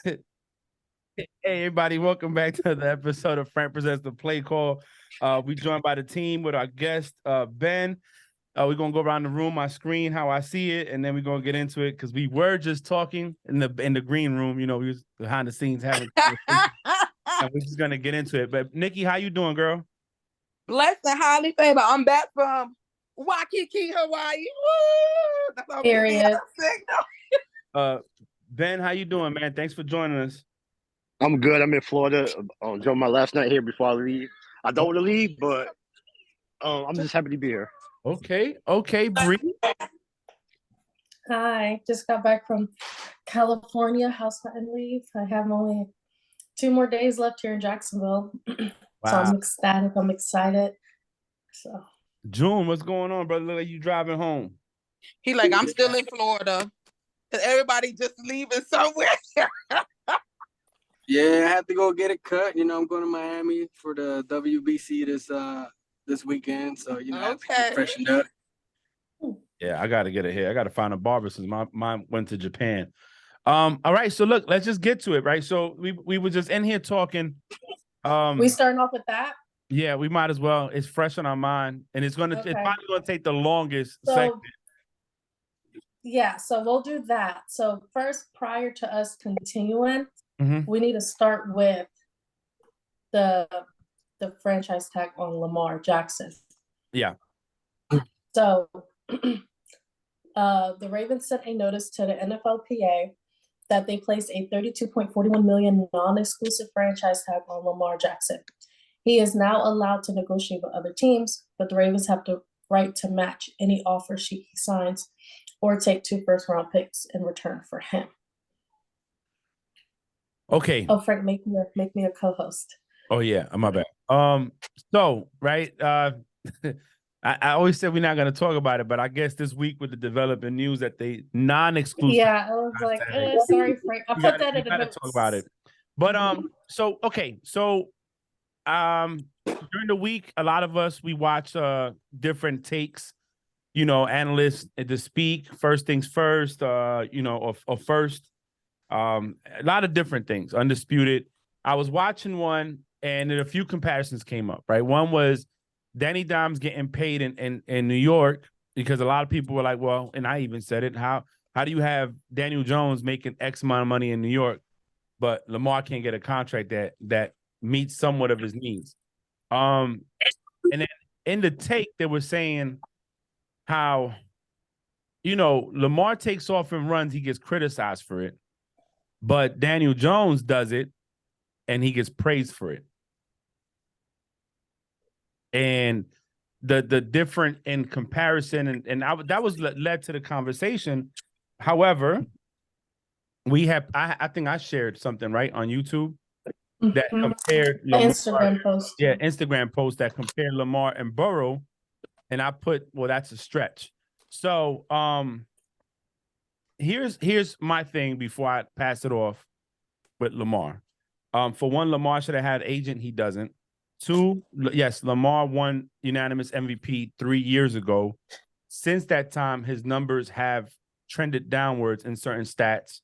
Hey, everybody, welcome back to the episode of Frank Presents the Play Call. We joined by the team with our guest, Ben. We're going to go around the room, my screen, how I see it, and then we're going to get into it because we were just talking in the green room. You know, we was behind the scenes having and we're just going to get into it. But, Nikki, how you doing, girl? Blessed and highly favored. I'm back from Waikiki, Hawaii. Woo! That's all Period. Ben, how you doing, man? Thanks for joining us. I'm good. I'm in Florida. Enjoying my last night here before I leave. I don't want to leave, but I'm just happy to be here. Okay, Bree. Hi, just got back from California, house hunting leave. I have only 2 more days left here in Jacksonville. Wow. So I'm ecstatic. I'm excited. So June, what's going on, brother? Look like you driving home. He like, I'm still in Florida. Because everybody just leaving somewhere. Yeah, I have to go get a cut. You know, I'm going to Miami for the WBC this weekend. So, you know, I have to get freshened up. Yeah, I got to get it here. I got to find a barber since mine went to Japan. All right, so look, let's just get to it, right? So we were just in here talking. we starting off with that? Yeah, we might as well. It's fresh on our mind, and it's probably gonna take the longest segment. Yeah, so we'll do that. So first, prior to us continuing, we need to start with the franchise tag on Lamar Jackson. Yeah. So the Ravens sent a notice to the NFLPA that they placed a $32.41 million non-exclusive franchise tag on Lamar Jackson. He is now allowed to negotiate with other teams, but the Ravens have the right to match any offer sheet he signs or take 2 first-round picks in return for him. Okay. Oh, Frank, make me a co-host. Oh yeah, my bad. So right, I always said we're not going to talk about it, but I guess this week with the developing news that they non-exclusive. Yeah, I was like, sorry, Frank. I put that in the notes. Talk about it. But so okay, so during the week, a lot of us we watch different takes, you know, analysts to speak. First things first, you know, or first, a lot of different things. Undisputed. I was watching one, and a few comparisons came up. Right, one was Danny Dimes getting paid in New York because a lot of people were like, well, and I even said it. How do you have Daniel Jones making X amount of money in New York, but Lamar can't get a contract that meets somewhat of his needs? And then in the take, they were saying how, you know, Lamar takes off and runs, he gets criticized for it, but Daniel Jones does it and he gets praised for it. And the different in comparison, and that was led to the conversation. However, we have I think I shared something right on YouTube that compared Lamar, Instagram post. Yeah, Instagram post that compared Lamar and Burrow, and I put, well, that's a stretch. So here's my thing before I pass it off with Lamar. For one, Lamar should have had an agent. He doesn't. 2, yes, Lamar won unanimous MVP 3 years ago. Since that time, his numbers have trended downwards in certain stats.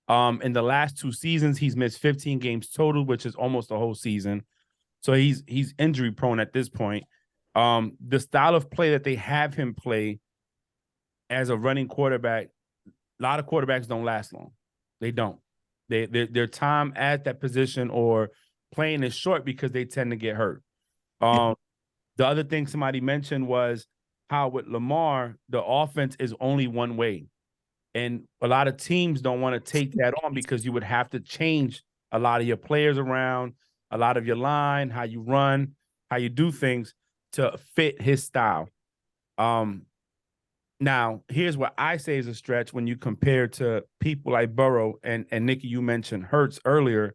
In the last 2 seasons, he's missed 15 games total, which is almost a whole season. So he's injury prone at this point. The style of play that they have him play as a running quarterback, a lot of quarterbacks don't last long. They don't. Their time at that position or playing is short because they tend to get hurt. The other thing somebody mentioned was how with Lamar, the offense is only one way. And a lot of teams don't want to take that on because you would have to change a lot of your players around, a lot of your line, how you run, how you do things to fit his style. Now, here's what I say is a stretch when you compare to people like Burrow and Nikki, you mentioned Hurts earlier.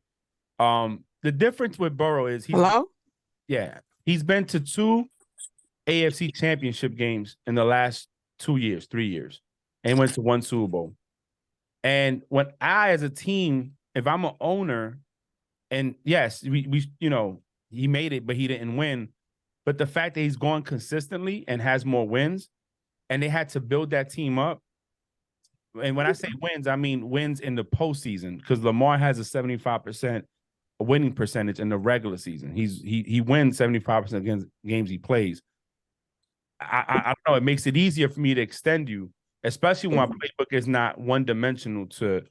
The difference with Burrow is he's been to 2 AFC championship games in the last 2 years, 3 years, and went to 1 Super Bowl. And when I, as a team, if I'm an owner, and yes, we you know, he made it, but he didn't win. But the fact that he's going consistently and has more wins, and they had to build that team up, And when I say wins, I mean wins in the postseason, because Lamar has a 75% winning percentage in the regular season. He wins 75% against games he plays. I don't know. It makes it easier for me to extend you, especially when my playbook is not one-dimensional to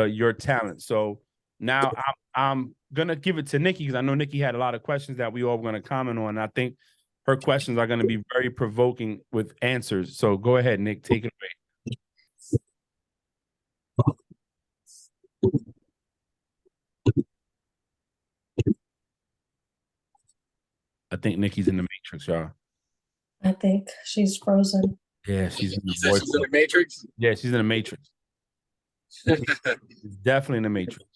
your talent. So now I'm gonna give it to Nikki, because I know Nikki had a lot of questions that we all going to comment on. And I think her questions are going to be very provoking with answers. So go ahead, Nick, take it away. I think Nikki's in the Matrix, y'all. I think she's frozen. Yeah, she's in the She's in the Matrix. Yeah, she's in the Matrix. She's definitely in the Matrix.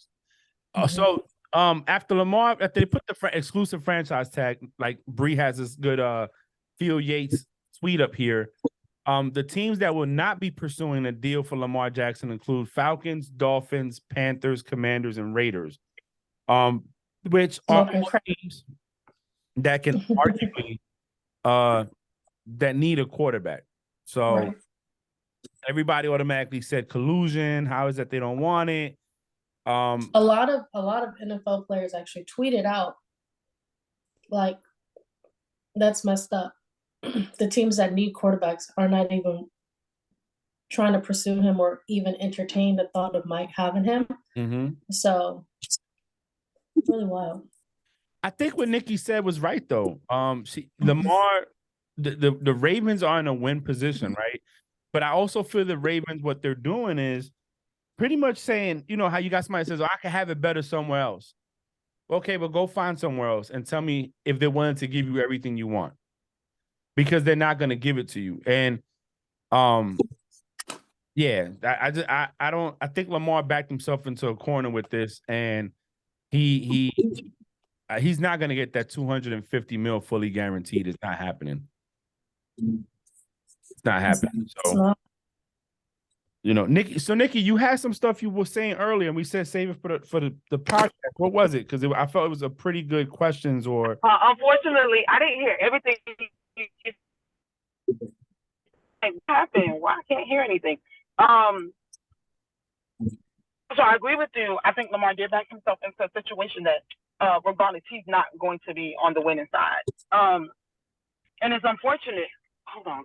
So after they put the exclusive franchise tag, like Bree has this good Phil Yates tweet up here. The teams that will not be pursuing a deal for Lamar Jackson include Falcons, Dolphins, Panthers, Commanders, and Raiders. Which are teams that can arguably that need a quarterback. So everybody automatically said collusion. How is that they don't want it? A lot of NFL players actually tweeted out, like, that's messed up. The teams that need quarterbacks are not even trying to pursue him or even entertain the thought of Mike having him. So really wild. I think what Nikki said was right, though. Lamar, the Ravens are in a win position, right? But I also feel the Ravens, what they're doing is pretty much saying, you know, how you got somebody that says, I can have it better somewhere else. Okay, but go find somewhere else and tell me if they're willing to give you everything you want, because they're not going to give it to you. And yeah, I think Lamar backed himself into a corner with this, and he's not going to get that $250 million fully guaranteed. It's not happening. It's not happening. So, you know, Nikki, you had some stuff you were saying earlier, and we said save it for the podcast. What was it? Because I felt it was a pretty good questions. Or unfortunately, I didn't hear everything. What happened? Why I can't hear anything? So I agree with you. I think Lamar did back himself into a situation that, regardless, he's not going to be on the winning side. And it's unfortunate. Hold on.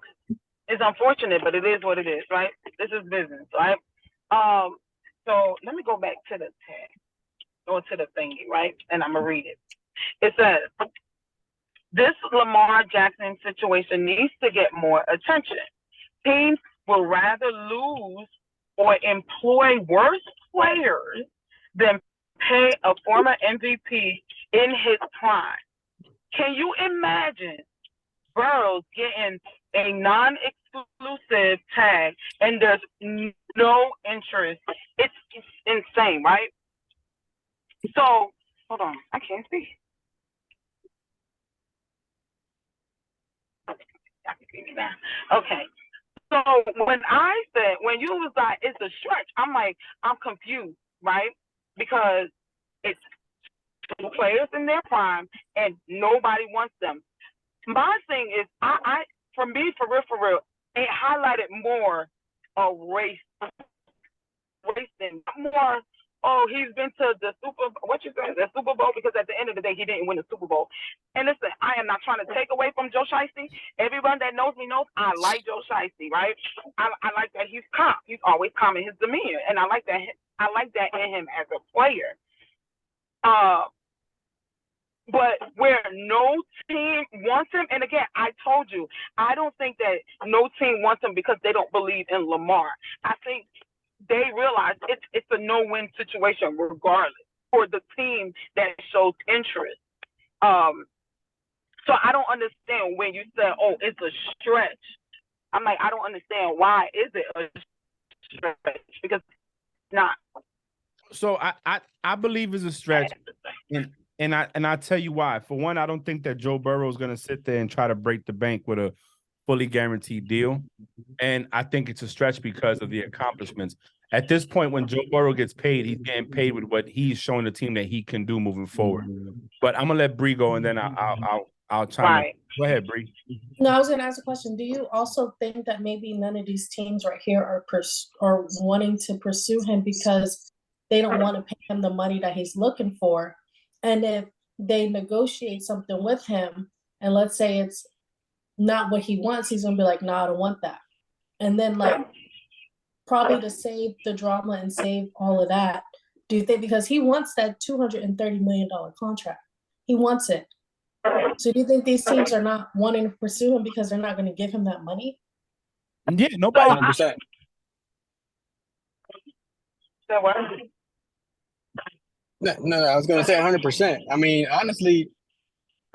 It's unfortunate, but it is what it is, right? This is business, right? So let me go back to the tag or to the thingy, right? And I'm gonna read it. It says, this Lamar Jackson situation needs to get more attention. Teams will rather lose or employ worse players than pay a former MVP in his prime. Can you imagine Burrows getting a non-exclusive tag and there's no interest? It's insane, right? So, hold on, I can't see. Okay. So when you was like, it's a stretch, I'm like, I'm confused, right? Because it's two players in their prime and nobody wants them. My thing is, I for real, it highlighted more a race than more. Oh, he's been to the Super Bowl, because at the end of the day, he didn't win the Super Bowl. And listen, I am not trying to take away from Joe Shiesty. Everyone that knows me knows I like Joe Shiesty, right? I like that he's calm. He's always calm in his demeanor, and I like that in him as a player. But where no team wants him, and again, I told you, I don't think that no team wants him because they don't believe in Lamar. I think they realize it's a no-win situation regardless for the team that shows interest. So I don't understand when you say, oh, it's a stretch. I'm like, I don't understand why is it a stretch, because it's not. So I believe it's a stretch. And I tell you why. For one, I don't think that Joe Burrow is going to sit there and try to break the bank with a fully guaranteed deal. And I think it's a stretch because of the accomplishments. At this point, when Joe Burrow gets paid, he's getting paid with what he's showing the team that he can do moving forward. But I'm gonna let Bree go, and then I'll I'll chime in. Right. Go ahead, Bree. No, I was going to ask a question. Do you also think that maybe none of these teams right here are wanting to pursue him because they don't want to pay him the money that he's looking for? And if they negotiate something with him, and let's say it's not what he wants, he's going to be like, no, I don't want that. And then, like, probably to save the drama and save all of that, do you think, because he wants that $230 million contract, he wants it. So do you think these teams are not wanting to pursue him because they're not going to give him that money? Yeah, nobody. 100%. No, I was gonna say 100%. I mean, honestly,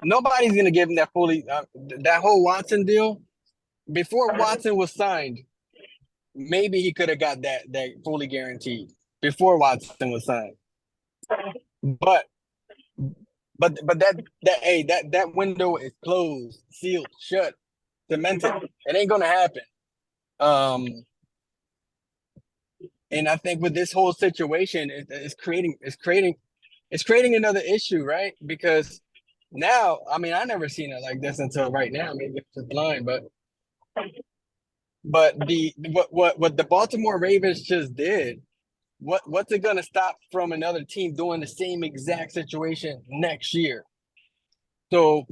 nobody's gonna give him that fully. That whole Watson deal, before Watson was signed, maybe he could have got that fully guaranteed before Watson was signed. But that window is closed, sealed, shut, cemented. It ain't gonna happen. And I think with this whole situation, it's creating another issue, right? Because now, I mean, I never seen it like this until right now. Maybe it's just blind, but what the Baltimore Ravens just did, what's it gonna stop from another team doing the same exact situation next year? So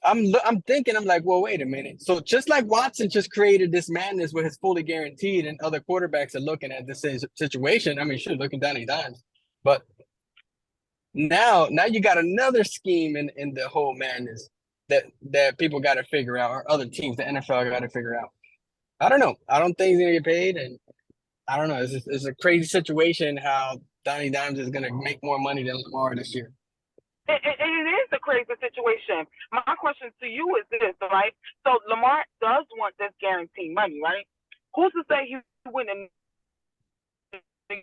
I'm thinking, I'm like, well, wait a minute. So just like Watson just created this madness with his fully guaranteed, and other quarterbacks are looking at this situation. I mean, sure, looking down dimes, but now you got another scheme in the whole madness that people got to figure out, or other teams, the NFL got to figure out. I don't know. I don't think he's gonna get paid, and I don't know. It's a crazy situation how Donnie Dimes is gonna make more money than Lamar this year. It is a crazy situation. My question to you is this, right? So Lamar does want this guaranteed money, right? Who's to say he wouldn't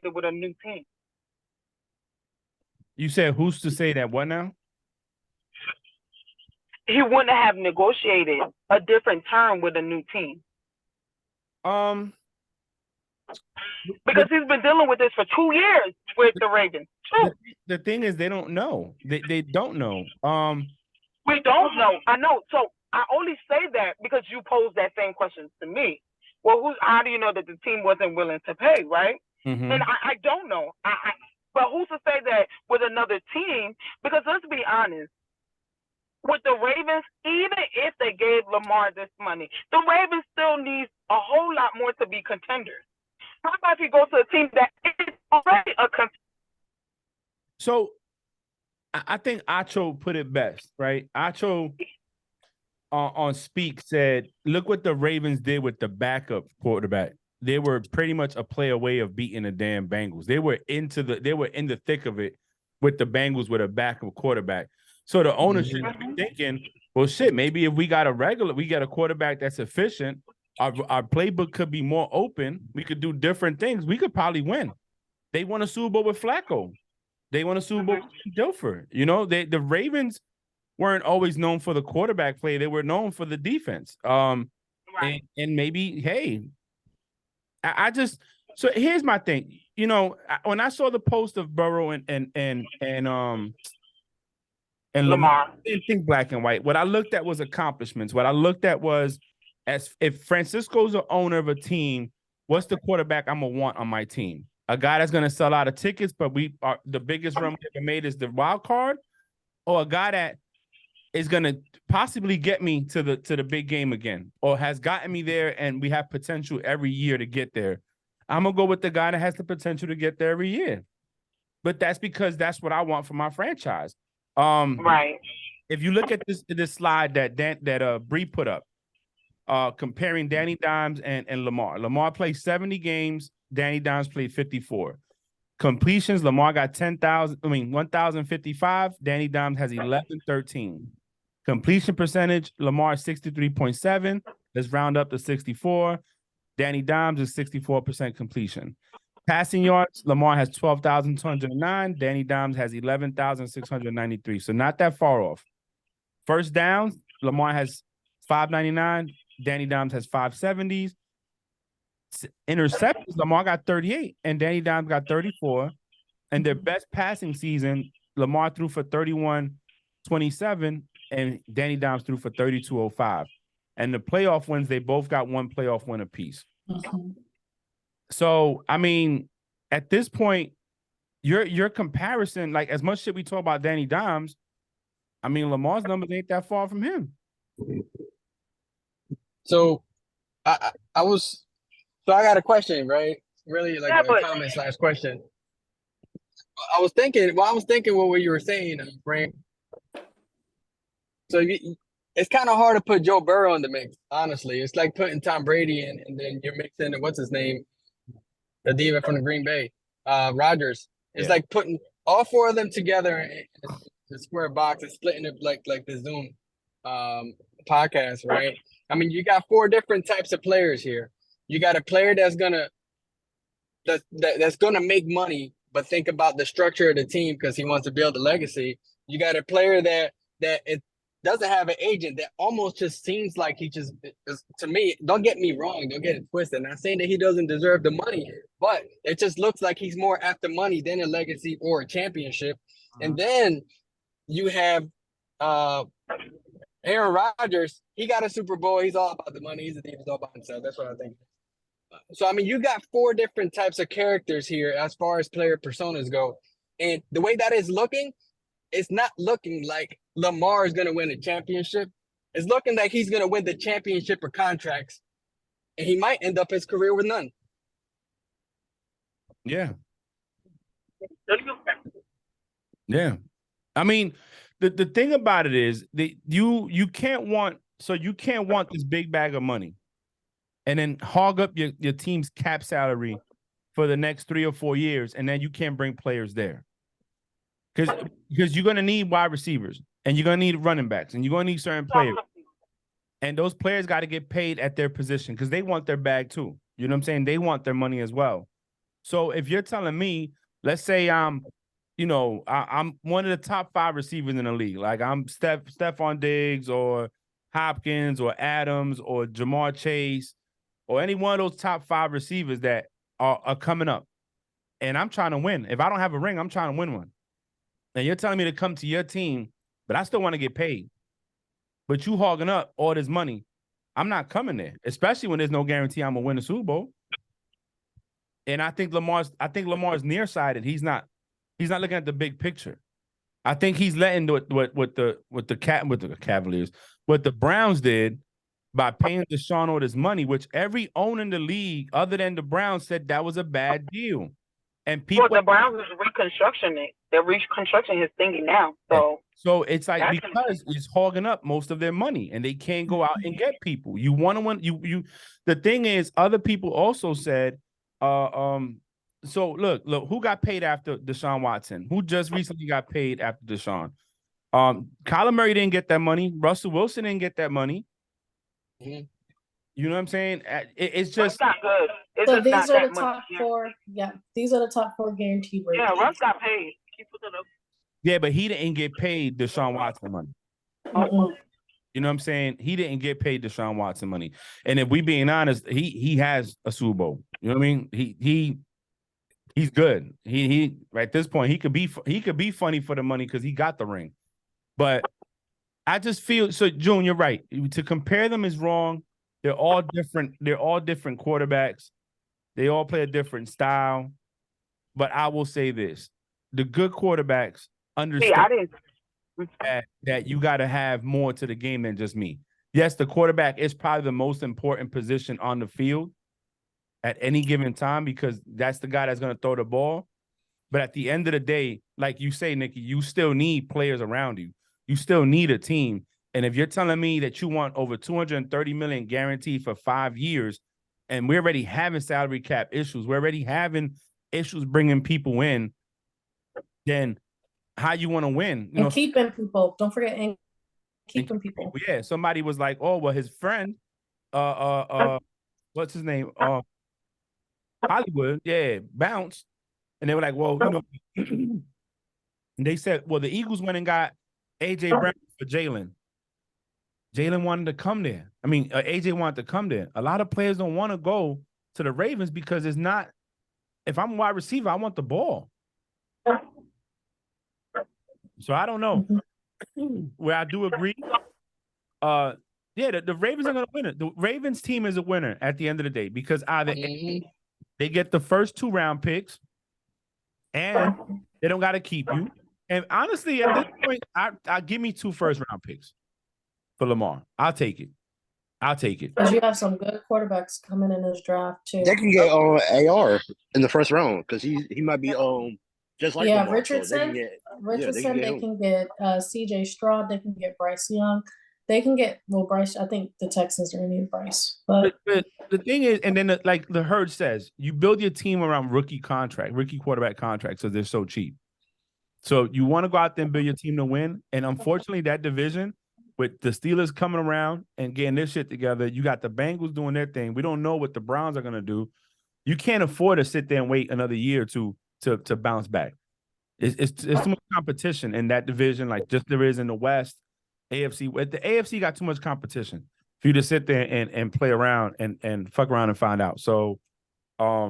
with a new team? You said who's to say that what now? He wouldn't have negotiated a different term with a new team. Because he's been dealing with this for 2 years with the Ravens. The thing is, they don't know. They don't know. We don't know. I know. So I only say that because you posed that same question to me. Well, how do you know that the team wasn't willing to pay, right? Mm-hmm. And I don't know. But who's to say that with another team? Because let's be honest, with the Ravens, even if they gave Lamar this money, the Ravens still need a whole lot more to be contenders. How about if he goes to a team that is already a contender? So I think Acho put it best, right? Acho on Speak said, look what the Ravens did with the backup quarterback. They were pretty much a play away of beating the damn Bengals. They were in the thick of it with the Bengals with a backup quarterback. So the ownership thinking, well, shit, maybe if we got a quarterback that's efficient, our playbook could be more open. We could do different things. We could probably win. They won a Super Bowl with Flacco. They won a Super Bowl with Dilfer. You know, the Ravens weren't always known for the quarterback play. They were known for the defense. And maybe, hey, so here's my thing. You know, when I saw the post of Burrow and Lamar, I didn't think black and white. What I looked at was accomplishments. What I looked at was, as if Francisco's the owner of a team, what's the quarterback I'm gonna want on my team? A guy that's gonna sell out of tickets, but the biggest run we ever made is the wild card, or a guy that is gonna possibly get me to the big game again, or has gotten me there, and we have potential every year to get there. I'm gonna go with the guy that has the potential to get there every year. But that's because that's what I want for my franchise. Right. If you look at this slide that Bree put up, comparing Danny Dimes and Lamar. Lamar played 70 games. Danny Dimes played 54. Completions, Lamar got 1,055. Danny Dimes has 1,113. Completion percentage, Lamar 63.7. Let's round up to 64. Danny Dimes is 64% completion. Passing yards, Lamar has 12,209. Danny Dimes has 11,693. So not that far off. First downs, Lamar has 599. Danny Dimes has 570s. Interceptions, Lamar got 38 and Danny Dimes got 34. And their best passing season, Lamar threw for 31-27 and Danny Dimes threw for 32.05. And the playoff wins, they both got one playoff win apiece. Mhm. So, I mean, at this point, your comparison, like as much shit we talk about Danny Dimes, I mean, Lamar's numbers ain't that far from him. So I was so I got a question, right? Really like Yeah, a but comment / question. I was thinking what you were saying, Frank. So it's kind of hard to put Joe Burrow in the mix, honestly. It's like putting Tom Brady in, and then you're mixing what's his name, the diva from the Green Bay, Rodgers. It's Yeah. like putting all four of them together in a square box and splitting it like the Zoom podcast, right? I mean, you got four different types of players here. You got a player that's gonna make money, but think about the structure of the team because he wants to build a legacy. You got a player that it doesn't have an agent that almost just seems like he just to me. Don't get me wrong. Don't get it twisted. Not saying that he doesn't deserve the money, but it just looks like he's more after money than a legacy or a championship. And then you have Aaron Rodgers. He got a Super Bowl. He's all about the money. He's all about himself. That's what I think. So, I mean, you got four different types of characters here as far as player personas go. And the way that is looking, it's not looking like Lamar is going to win a championship. It's looking like he's going to win the championship or contracts. And he might end up his career with none. Yeah. Yeah. I mean, the thing about it is that you can't want this big bag of money and then hog up your team's cap salary for the next 3 or 4 years, and then you can't bring players there. Because you're gonna need wide receivers, and you're gonna need running backs, and you're gonna need certain players. And those players got to get paid at their position because they want their bag too. You know what I'm saying? They want their money as well. So if you're telling me, let's say I'm one of the top 5 receivers in the league, like I'm Stephon Diggs or Hopkins or Adams or Jamar Chase or any one of those top 5 receivers that are coming up, and I'm trying to win. If I don't have a ring, I'm trying to win one. And you're telling me to come to your team, but I still want to get paid. But you hogging up all this money, I'm not coming there, especially when there's no guarantee I'm gonna win the Super Bowl. And I think Lamar's nearsighted. He's not looking at the big picture. I think he's letting what the Cavaliers, what the Browns did by paying Deshaun all this money, which every owner in the league other than the Browns said that was a bad deal. And people, well, the Browns is reconstructing it. They're reconstructing his thinking now. So it's like because it's hogging up most of their money and they can't go out and get people. You want to win. You. The thing is, other people also said, so look, who got paid after Deshaun Watson? Who just recently got paid after Deshaun? Kyler Murray didn't get that money. Russell Wilson didn't get that money. Mm-hmm. You know what I'm saying? It's just not good. It's So just these not are that the top much. 4. Yeah, these are the top 4 guaranteed rates. Yeah, Russ got paid. yeah, but he didn't get paid Deshaun Watson money. Mm-mm. You know what I'm saying? He didn't get paid Deshaun Watson money. And if we being honest, he has a Super Bowl. You know what I mean? He's good. He at this point he could be funny for the money because he got the ring. But I just feel so. June, you're right. To compare them is wrong. They're all different. They're all different quarterbacks. They all play a different style. But I will say this: the good quarterbacks understand that you got to have more to the game than just me. Yes, the quarterback is probably the most important position on the field at any given time because that's the guy that's going to throw the ball. But at the end of the day, like you say, Nikki, you still need players around you. You still need a team. And if you're telling me that you want over $230 million guaranteed for 5 years, and we're already having salary cap issues, we're already having issues bringing people in, then how you want to win? And keeping people. Don't forget and keeping people. Yeah, somebody was like, "Oh, well, his friend, what's his name? Hollywood, yeah, bounced." And they were like, "Well, and they said, well, the Eagles went and got AJ Brown for Jalen. Jalen wanted to come there. I mean, AJ wanted to come there. A lot of players don't want to go to the Ravens because it's not. If I'm a wide receiver, I want the ball. So I don't know. where I do agree. Yeah, the Ravens are going to win it. The Ravens team is a winner at the end of the day because either they get the first 2 round picks and they don't got to keep you. And honestly, at this point, I give me 2 first round picks for Lamar. I'll take it. Because you have some good quarterbacks coming in this draft too. They can get AR in the first round because he might be just like Lamar. Richardson. So They can get CJ Stroud. They can get Bryce Young. They can get Bryce. I think the Texans are going to need Bryce. But the thing is, and then like the herd says, you build your team around rookie quarterback contracts, so they're so cheap. So you want to go out there and build your team to win. And unfortunately, that division with the Steelers coming around and getting their shit together, you got the Bengals doing their thing. We don't know what the Browns are going to do. You can't afford to sit there and wait another year or two to bounce back. It's too much competition in that division, like just there is in the West, AFC. The AFC got too much competition for you to sit there and play around and fuck around and find out. So, I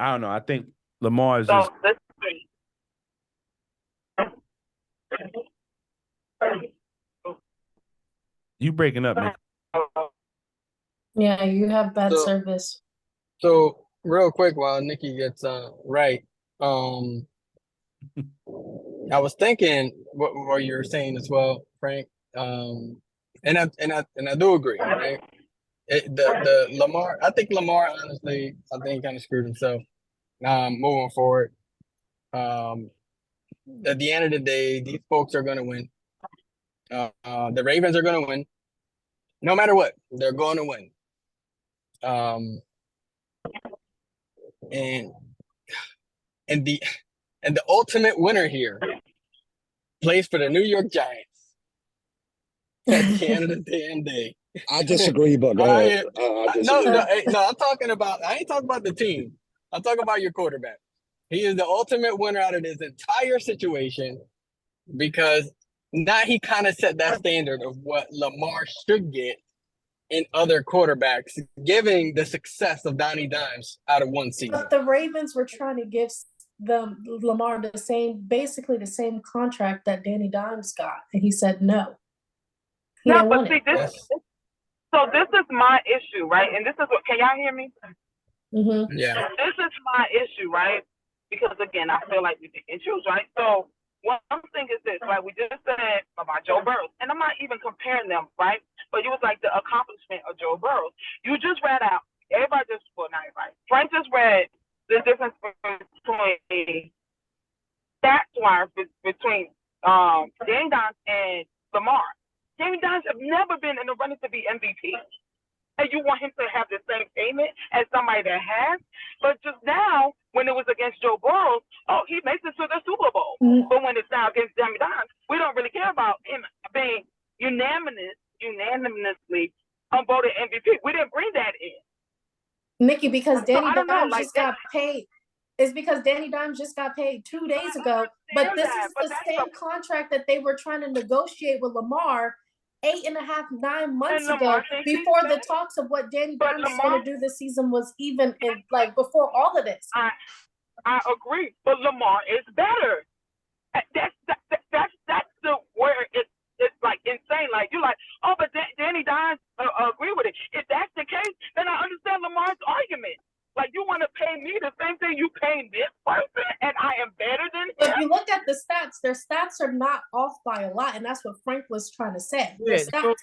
don't know. I think Lamar is just. You breaking up, Nick. Yeah, you have bad service. So real quick while Nikki gets right, I was thinking what you were saying as well, Frank. And I do agree, right? The Lamar, I think Lamar honestly, I think kind of screwed himself. Moving forward. At the end of the day, these folks are going to win. The Ravens are going to win. No matter what, they're going to win. And the ultimate winner here plays for the New York Giants at the end of the damn day. I disagree, but go ahead. I disagree. No, I'm talking about. I ain't talking about the team. I'm talking about your quarterback. He is the ultimate winner out of this entire situation because now he kind of set that standard of what Lamar should get in other quarterbacks, giving the success of Donnie Dimes out of one season. But the Ravens were trying to give Lamar basically the same contract that Danny Dimes got, and he said no. But see, this is my issue, right? And this is what, can y'all hear me? Mm-hmm. Yeah. This is my issue, right? Because again, I feel like we pick and choose, right? So one thing is this, right? We just said about Joe Burrow, and I'm not even comparing them, right? But it was like the accomplishment of Joe Burrow. You just read out, everybody just, well, not everybody. Frank just read the difference between stats-wise between Danny Dimes and Lamar. Danny Dimes have never been in the running to be MVP. And you want him to have the same payment as somebody that has. But just now, when it was against Joe Burrow, he makes it to the Super Bowl. Mm-hmm. But when it's now against Danny Dimes, we don't really care about him being unanimously voted MVP. We didn't bring that in. Nikki, because Danny Dimes just got paid. It's because Danny Dimes just got paid 2 days ago. But this is the same contract that they were trying to negotiate with Lamar 8.5, 9 months ago, before the talks of what Danny Dimes is going to do this season was even in, like, before all of this. I agree, but Lamar is better. That's the where it's like insane. Like you're like, oh, but Danny Dimes agree with it. If that's the case, then I understand Lamar's argument. Like, you want to pay me the same thing you pay this person, and I am better than him? If you look at the stats, their stats are not off by a lot, and that's what Frank was trying to say.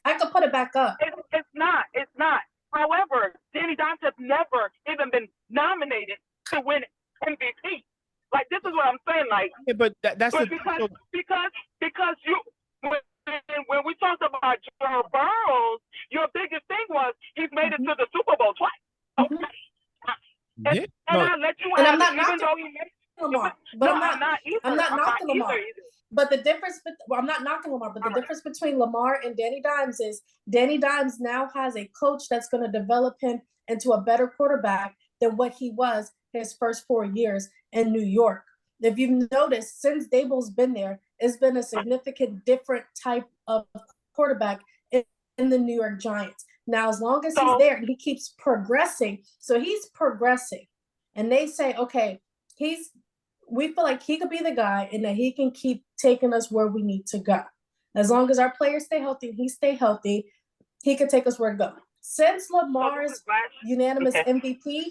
I could put it back up. It's not. However, Danny Dimes has never even been nominated to win MVP. Like, this is what I'm saying. Like, yeah, but that's because you. When we talked about Joe Burrow, your biggest thing was he's made it to the Super Bowl twice. Mm-hmm. And I let you have it, even though he made Lamar. But I'm not knocking Lamar. But the difference, I'm not knocking Lamar, but the difference between Lamar and Danny Dimes is Danny Dimes now has a coach that's going to develop him into a better quarterback than what he was his first 4 years in New York. If you've noticed, since Dable's been there, it's been a significant different type of quarterback in the New York Giants. Now, as long as he's there and he keeps progressing, so he's progressing, and they say, okay, we feel like he could be the guy and that he can keep taking us where we need to go. As long as our players stay healthy, he stay healthy, he could take us where to go. Since Lamar's unanimous MVP,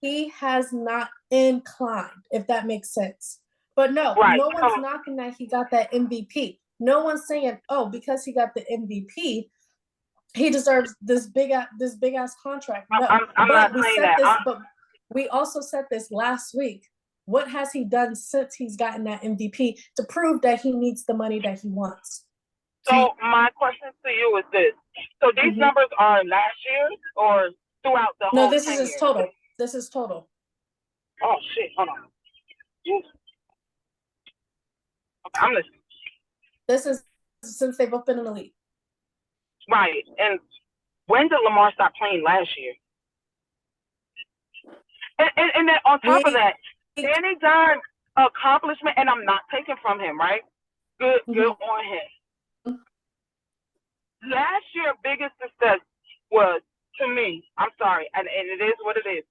he has not inclined, if that makes sense. But no, no one's knocking that he got that MVP. No one's saying, oh, because he got the MVP, he deserves this big ass contract. No, I'm not saying that. But we also said this last week. What has he done since he's gotten that MVP to prove that he needs the money that he wants? So my question to you is this: so these numbers are last year or throughout the whole? No, this is his total. This is total. Oh shit! Hold on. Okay, I'm listening. This is since they've both been in the league. Right. And when did Lamar stop playing last year? And then on top of that, Danny Dimes' accomplishment, and I'm not taking from him, right? Good on him. Last year's biggest success was, to me, I'm sorry, and it is what it is,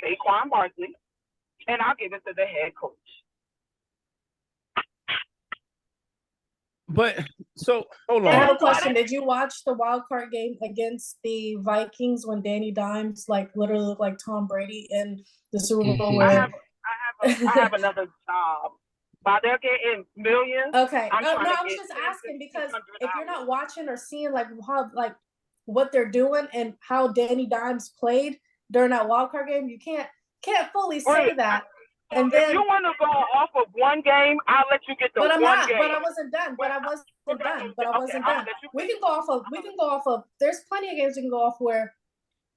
Saquon Barkley, and I'll give it to the head coach. But so hold on. I have a question. Did you watch the wild card game against the Vikings when Danny Dimes literally looked like Tom Brady in the Super Bowl? I have another job. While they're getting millions. Okay. I was just asking because if you're not watching or seeing how what they're doing and how Danny Dimes played during that wild card game, you can't fully say that. And then, if you want to go off of one game, I'll let you get the one game. But I wasn't done. We can go off of. There's plenty of games we can go off where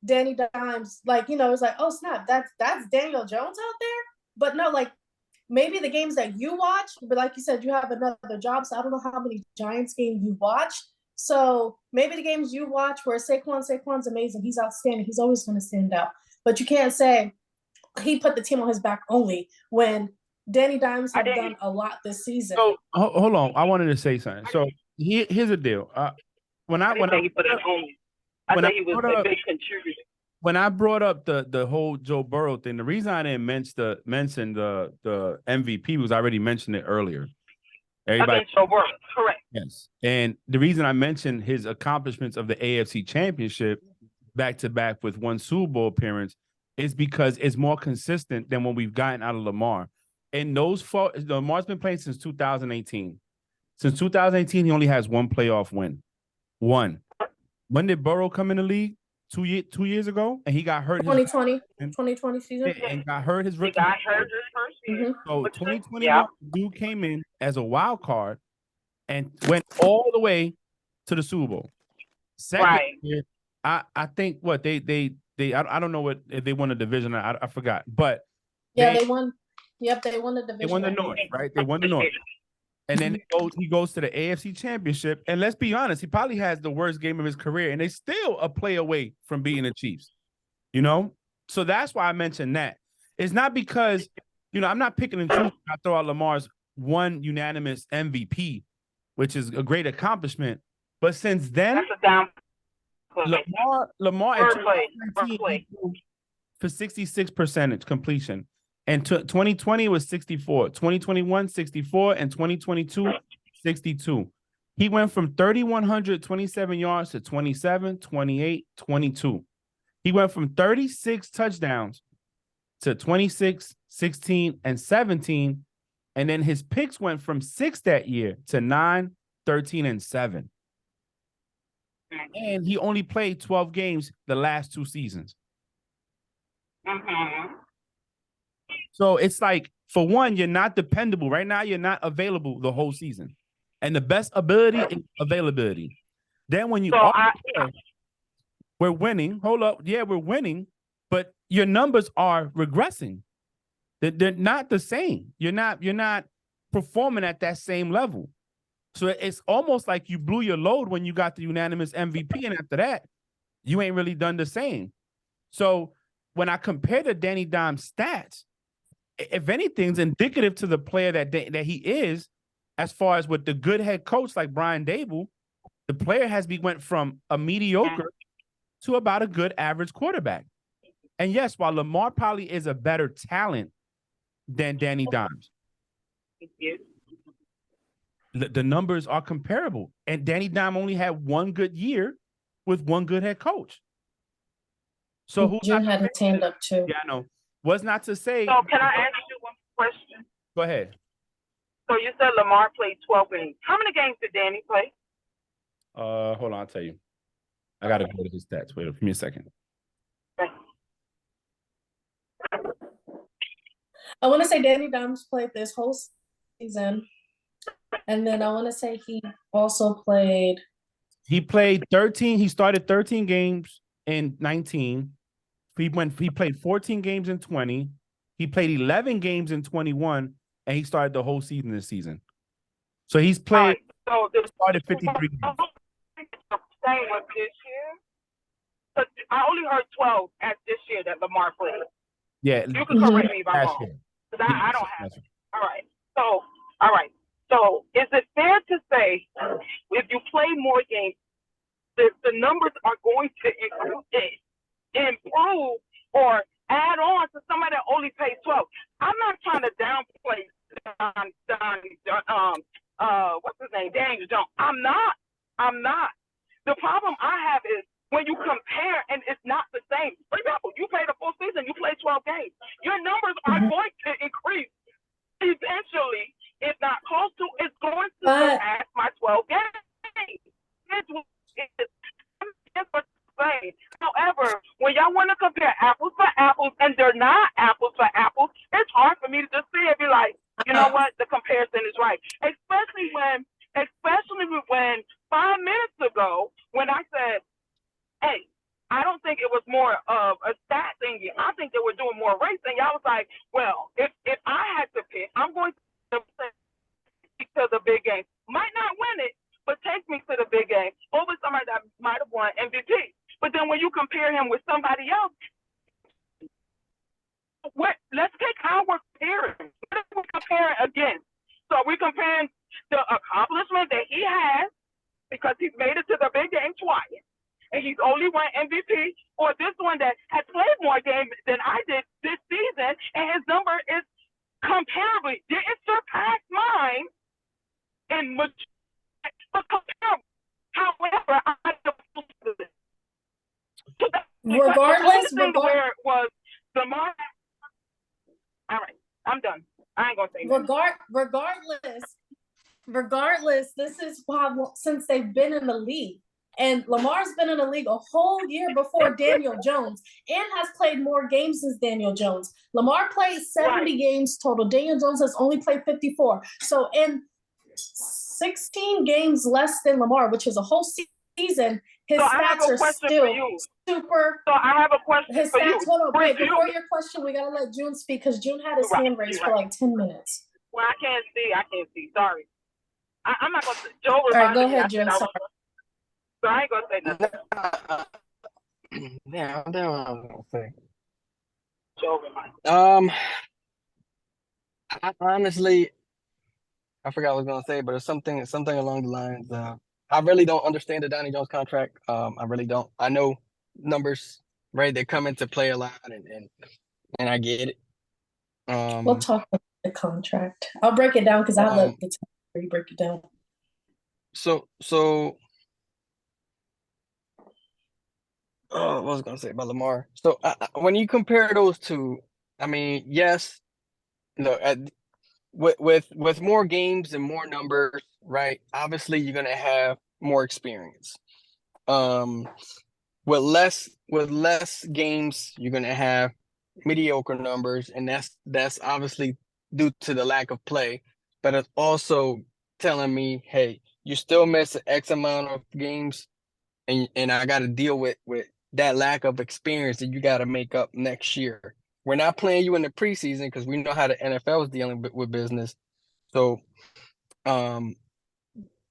Danny Dimes, it's like, oh snap, that's Daniel Jones out there. But no, maybe the games that you watch, but like you said, you have another job, so I don't know how many Giants games you watch. So maybe the games you watch where Saquon's amazing. He's outstanding. He's always going to stand out. But you can't say he put the team on his back only when Danny Dimes have done a lot this season. So hold on, I wanted to say something. So here's the deal. When I he put it only. I think he was a big contributor. When I brought up the whole Joe Burrow thing, the reason I didn't mention the MVP was I already mentioned it earlier. Everybody, Joe Burrow, correct. Yes, and the reason I mentioned his accomplishments of the AFC Championship back to back with one Super Bowl appearance is because it's more consistent than what we've gotten out of Lamar. And Lamar's been playing since 2018. Since 2018, he only has one playoff win. One. When did Burrow come in the league? 2 years ago, and he got hurt. 2020 season, and got hurt his rookie. He got hurt his first year. So 2021, dude came in as a wild card and went all the way to the Super Bowl. Second year, I think what they I don't know what if they won a division. I forgot, but they won. Yep, they won the division. They won the North, right? They won the North. And then he goes to the AFC Championship. And let's be honest, he probably has the worst game of his career. And they still a play away from being the Chiefs. So that's why I mentioned that. It's not because, I'm not picking and choosing. I throw out Lamar's one unanimous MVP, which is a great accomplishment. But since then, that's a down. Lamar at 2019 for 66% completion. And 2020 was 64, 2021, 64, and 2022, 62. He went from 3,127 yards to 27, 28, 22. He went from 36 touchdowns to 26, 16, and 17. And then his picks went from 6 that year to 9, 13, and 7. And he only played 12 games the last 2 seasons. Mm-hmm. So it's like, for one, you're not dependable. Right now, you're not available the whole season. And the best ability is availability. Then when you we're winning. Hold up. Yeah, we're winning, but your numbers are regressing. They're not the same. You're not performing at that same level. So it's almost like you blew your load when you got the unanimous MVP, and after that, you ain't really done the same. So when I compare the Danny Dimes stats, if anything, it's indicative to the player that he is, as far as with the good head coach like Brian Dable, the player went from a mediocre to about a good average quarterback. And yes, while Lamar probably is a better talent than Danny Dimes, The numbers are comparable. And Danny Dime only had one good year with one good head coach. So who June had his hand up too. Yeah, I know. Was not to say. So can I ask you one question? Go ahead. So you said Lamar played 12 games. How many games did Danny play? Hold on, I'll tell you. I gotta go to his stats. Wait, give me a second. I want to say Danny Dimes played this whole season. And then I want to say he also played. He played 13. He started 13 games in 19. He played 14 games in 20. He played 11 games in 21, and he started the whole season this season. So he's played. So the started 53 games. Same with this year. But I only heard 12 at this year that Lamar played. Yeah, you can correct me if I'm wrong. Because I don't have it. All right. So is it fair to say if you play more games, the numbers are going to improve or add on to somebody that only plays 12? I'm not trying to downplay what's his name, Daniel Jones. I'm not. The problem I have is when you compare and it's not the same. For example, you played a full season, you played 12 games. Your numbers are going to increase eventually, if not close to. It's going to surpass my 12 games. However, when y'all want to compare apples for apples and they're not apples for apples, it's hard for me to just see and be like, you know what, the comparison is right. Especially when 5 minutes ago, when I said, hey, I don't think it was more of a stat thing. I think they were doing more racing. Y'all was like, well, if I had to pick, I'm going to the big game. Might not win it, but take me to the big game over somebody that might have won MVP. But then when you compare him with somebody else, let's take how we're comparing. What are we comparing against? So we're comparing the accomplishment that he has because he's made it to the big game twice, and he's only won MVP, or this one that has played more games than I did this season, and his number is comparably didn't surpass mine in much, but comparable. However, I regardless, where it was the mark. All right, I'm done. I ain't gonna say regardless, this is how since they've been in the league. And Lamar's been in the league a whole year before Daniel Jones and has played more games since Daniel Jones. Lamar played 70 games total. Daniel Jones has only played 54. So in 16 games less than Lamar, which is a whole season, his stats are still super. So I have a question his for stats, you. Hold on, wait, before your question, we gotta let June speak because June had his hand raised for like 10 minutes. Well, I can't see. Sorry. I'm not gonna say. Joe All right, go ahead, June. So I ain't gonna say nothing. Yeah, that's what I was gonna say. Joe reminded. I honestly, I forgot what I was gonna say, but it's something along the lines. I really don't understand the Donnie Jones contract. I really don't. I know numbers, right? They come into play a lot, and I get it. We'll talk about the contract. I'll break it down because I let the time you break it down. So, what was I gonna say about Lamar? So, when you compare those two, I mean, yes, with more games and more numbers, right? Obviously, you're gonna have more experience. With less games, you're gonna have mediocre numbers, and that's obviously due to the lack of play. But it's also telling me, hey, you still miss X amount of games, and I got to deal with that lack of experience that you got to make up next year. We're not playing you in the preseason because we know how the NFL is dealing with business. So,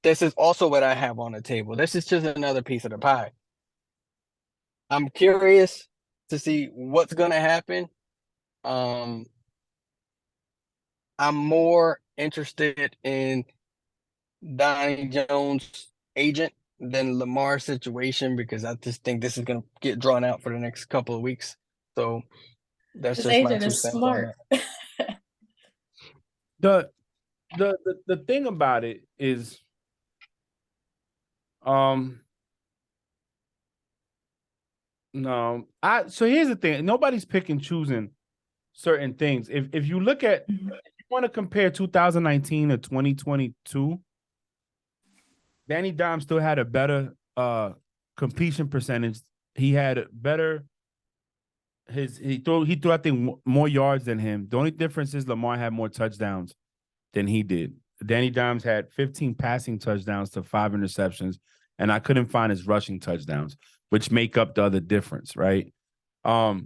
this is also what I have on the table. This is just another piece of the pie. I'm curious to see what's going to happen. I'm more interested in Donnie Jones' agent than Lamar's situation because I just think this is going to get drawn out for the next couple of weeks. So that's His just my agent 2 is cents smart. on that. the thing about it is, no, so here's the thing. Nobody's picking and choosing certain things. If you look at, if you want to compare 2019 to 2022, Danny Dimes still had a better completion percentage. He had a better he threw I think more yards than him. The only difference is Lamar had more touchdowns than he did. Danny Dimes had 15 passing touchdowns to 5 interceptions, and I couldn't find his rushing touchdowns, which make up the other difference, right? My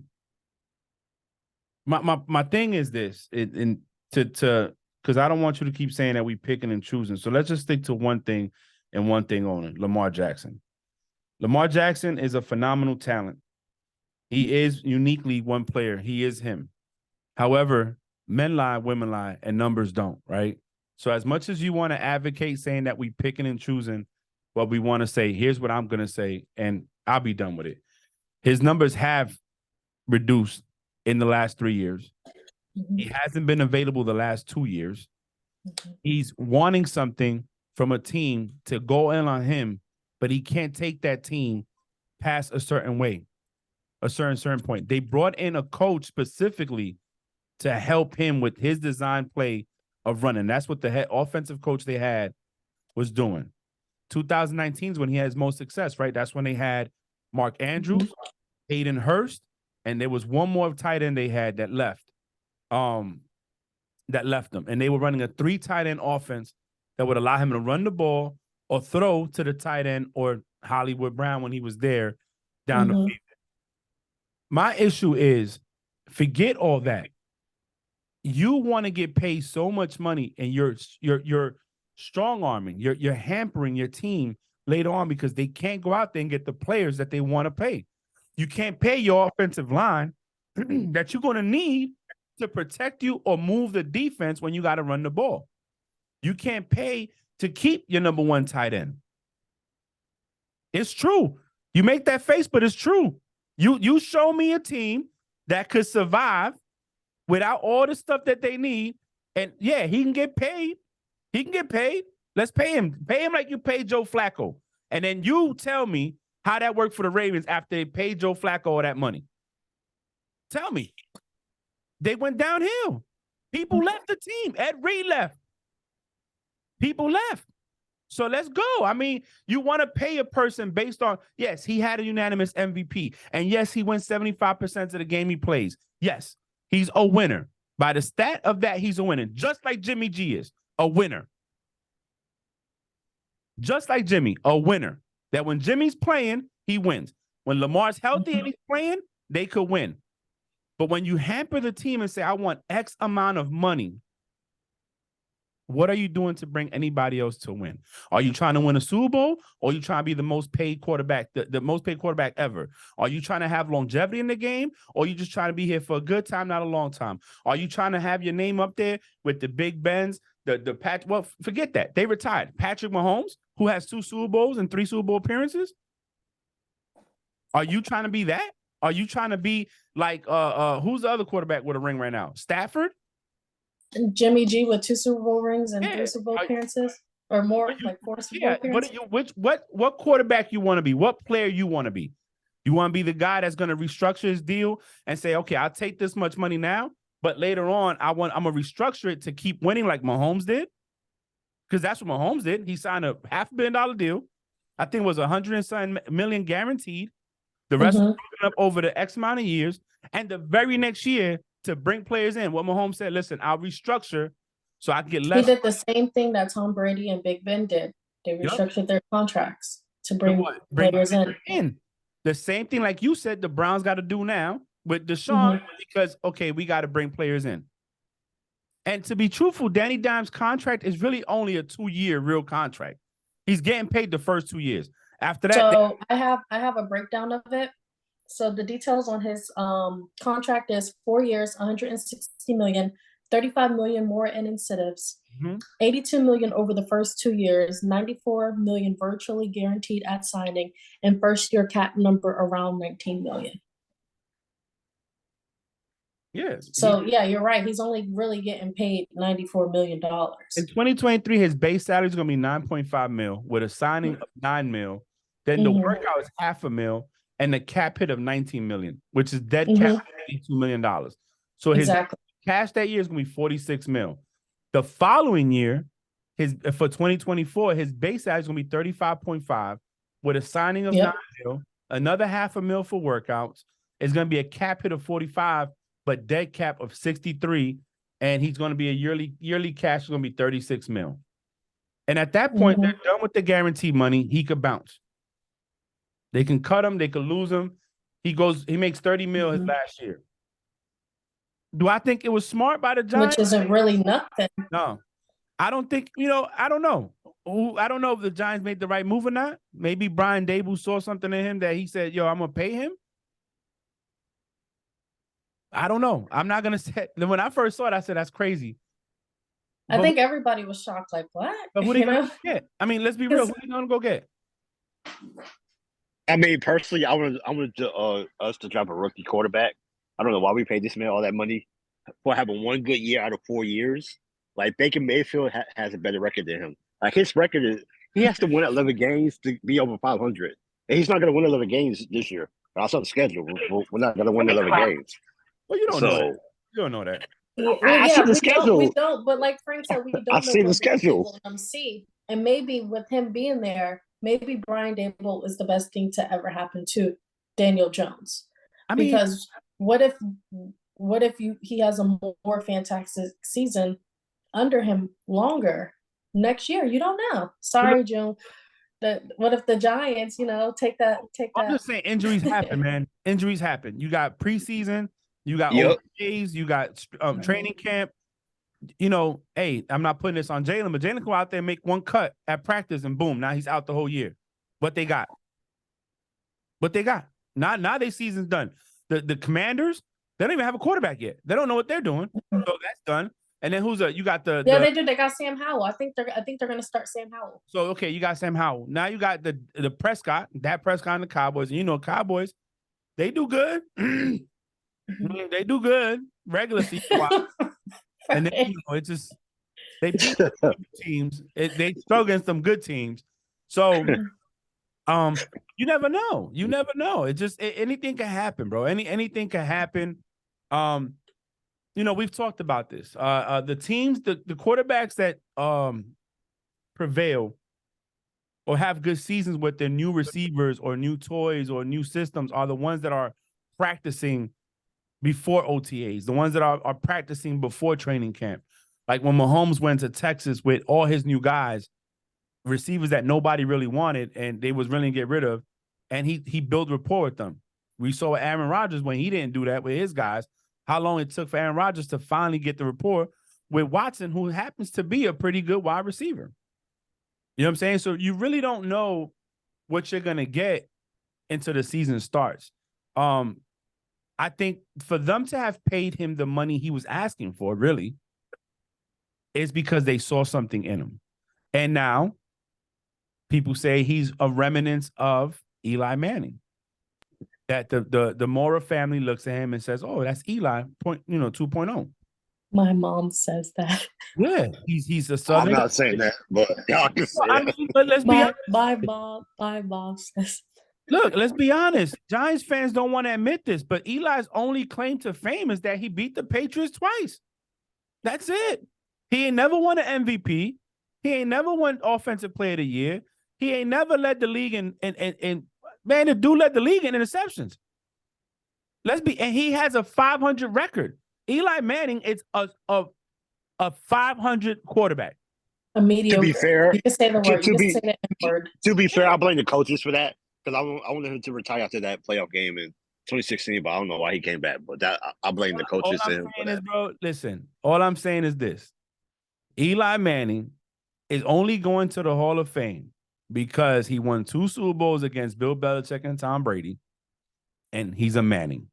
thing is this, because I don't want you to keep saying that we picking and choosing. So let's just stick to one thing and one thing only: Lamar Jackson. Lamar Jackson is a phenomenal talent. He is uniquely one player. He is him. However, men lie, women lie, and numbers don't, right? So as much as you want to advocate saying that we picking and choosing what we want to say, here's what I'm going to say, and I'll be done with it. His numbers have reduced in the last 3 years. Mhm. He hasn't been available the last 2 years. Mhm. He's wanting something from a team to go in on him, but he can't take that team past a certain way, a certain point. They brought in a coach specifically to help him with his design play of running. That's what the head offensive coach they had was doing. 2019 is when he had his most success, right? That's when they had Mark Andrews, Hayden Hurst, and there was one more tight end they had that left. That left them. And they were running a 3 tight end offense that would allow him to run the ball or throw to the tight end or Hollywood Brown when he was there down the field. My issue is, forget all that. You want to get paid so much money, and you're strong arming, you're hampering your team later on because they can't go out there and get the players that they want to pay. You can't pay your offensive line that you're going to need to protect you or move the defense when you got to run the ball. You can't pay to keep your number 1 tight end. It's true. You make that face, but it's true. You show me a team that could survive without all the stuff that they need, and yeah, he can get paid. He can get paid. Let's pay him. Pay him like you paid Joe Flacco. And then you tell me how that worked for the Ravens after they paid Joe Flacco all that money. Tell me. They went downhill. People left the team. Ed Reed left. People left. So let's go. I mean, you want to pay a person based on, yes, he had a unanimous MVP. And yes, he wins 75% of the game he plays. Yes, he's a winner. By the stat of that, he's a winner. Just like Jimmy G is a winner. Just like Jimmy, a winner. That when Jimmy's playing, he wins. When Lamar's healthy and he's playing, they could win. But when you hamper the team and say, I want X amount of money, what are you doing to bring anybody else to win? Are you trying to win a Super Bowl, or are you trying to be the most paid quarterback, the most paid quarterback ever? Are you trying to have longevity in the game, or are you just trying to be here for a good time, not a long time? Are you trying to have your name up there with the Big Bens, the Pat? Well, forget that. They retired. Patrick Mahomes, who has 2 Super Bowls and 3 Super Bowl appearances. Are you trying to be that? Are you trying to be like who's the other quarterback with a ring right now? Stafford? Jimmy G with 2 Super Bowl rings and 3 Super Bowl appearances, or more, like 4 Super Bowl appearances. What quarterback you want to be? What player you want to be? You want to be the guy that's going to restructure his deal and say, okay, I'll take this much money now, but later on, I'm gonna restructure it to keep winning like Mahomes did, because that's what Mahomes did. He signed a $500 million deal. I think it was $100 million guaranteed. The rest was broken up over the X amount of years, and the very next year to bring players in. What Mahomes said, listen, I'll restructure so I can get less. He did the same thing that Tom Brady and Big Ben did. They restructured their contracts to bring players in. The same thing, like you said, the Browns got to do now with Deshaun, because, okay, we got to bring players in. And to be truthful, Danny Dimes' contract is really only a 2-year real contract. He's getting paid the first 2 years. After that, so I have a breakdown of it. So the details on his contract is 4 years, 160 million, 35 million more in incentives, 82 million over the first 2 years, 94 million virtually guaranteed at signing, and first year cap number around 19 million. Yeah. So yeah, you're right. He's only really getting paid $94 million. In 2023, his base salary is going to be 9.5 mil with a signing of 9 mil. Then the workout is half a mil and the cap hit of 19 million, which is dead cap $82 million. So his cash that year is going to be 46 mil. The following year, for 2024, his base salary is going to be 35.5 with a signing of 9 mil, another half a mil for workouts. It's going to be a cap hit of 45, but dead cap of 63. And he's going to be a yearly cash is going to be 36 mil. And at that point, they're done with the guaranteed money. He could bounce. They can cut him. They could lose him. He makes 30 mil his last year. Do I think it was smart by the Giants? Which isn't really nothing. No. I don't think, I don't know. I don't know if the Giants made the right move or not. Maybe Brian Dable saw something in him that he said, yo, I'm going to pay him. I don't know. I'm not going to say. When I first saw it, I said, that's crazy. I think everybody was shocked, like, what? But who are they going to get? I mean, let's be real. Who are they going to go get? I mean, personally, I wanted us to drop a rookie quarterback. I don't know why we paid this man all that money for having one good year out of 4 years. Like, Baker Mayfield has a better record than him. Like, his record is, he has to win 11 games to be over 500. And he's not going to win 11 games this year. I saw the schedule. We're not going to win 11 games. Well, you don't know that. You don't know that. I see the schedule. We don't, but like Frank said, we don't know. I see the schedule. And maybe with him being there, maybe Brian Dable is the best thing to ever happen to Daniel Jones. Because what if he has a more fantastic season under him longer next year? You don't know. Sorry, June. What if the Giants, take that? I'm just saying injuries happen, man. Injuries happen. You got preseason, you got OTAs, you got training camp. Hey, I'm not putting this on Jalen, but Jalen go out there and make one cut at practice and boom, now he's out the whole year. What they got? Now their season's done. The Commanders, they don't even have a quarterback yet. They don't know what they're doing. So that's done. And then you got they do. They got Sam Howell. I think they're going to start Sam Howell. So okay, you got Sam Howell. Now you got the Prescott, and the Cowboys. And Cowboys, they do good. They do good regular season. And then it's just they beat teams. They struggle against some good teams. So you never know. You never know. It just anything can happen, bro. Anything can happen. We've talked about this. The teams, the quarterbacks that prevail or have good seasons with their new receivers or new toys or new systems are the ones that are practicing before OTAs, the ones that are practicing before training camp. Like when Mahomes went to Texas with all his new guys, receivers that nobody really wanted and they was willing to get rid of, and he built rapport with them. We saw Aaron Rodgers when he didn't do that with his guys, how long it took for Aaron Rodgers to finally get the rapport with Watson, who happens to be a pretty good wide receiver. You know what I'm saying? So you really don't know what you're going to get until the season starts. I think for them to have paid him the money he was asking for, really, is because they saw something in him. And now people say he's a remnant of Eli Manning. That the Mora family looks at him and says, "Oh, that's Eli 2.0." My mom says that. Yeah, he's a Southern. I'm not saying that, but y'all can say that. But let's be honest. My mom says. Look, let's be honest. Giants fans don't want to admit this, but Eli's only claim to fame is that he beat the Patriots twice. That's it. He ain't never won an MVP. He ain't never won Offensive Player of the Year. He ain't never led the league in man, the dude led the league in interceptions. And he has a 500 record. Eli Manning is a 500 quarterback. A mediocre. To be fair, you can say the word. You can say the word. To be fair, I blame the coaches for that because I wanted him to retire after that playoff game in 2016, but I don't know why he came back. But I blame the coaches for that. Listen, all I'm saying is this: Eli Manning is only going to the Hall of Fame because he won 2 Super Bowls against Bill Belichick and Tom Brady, and he's a Manning.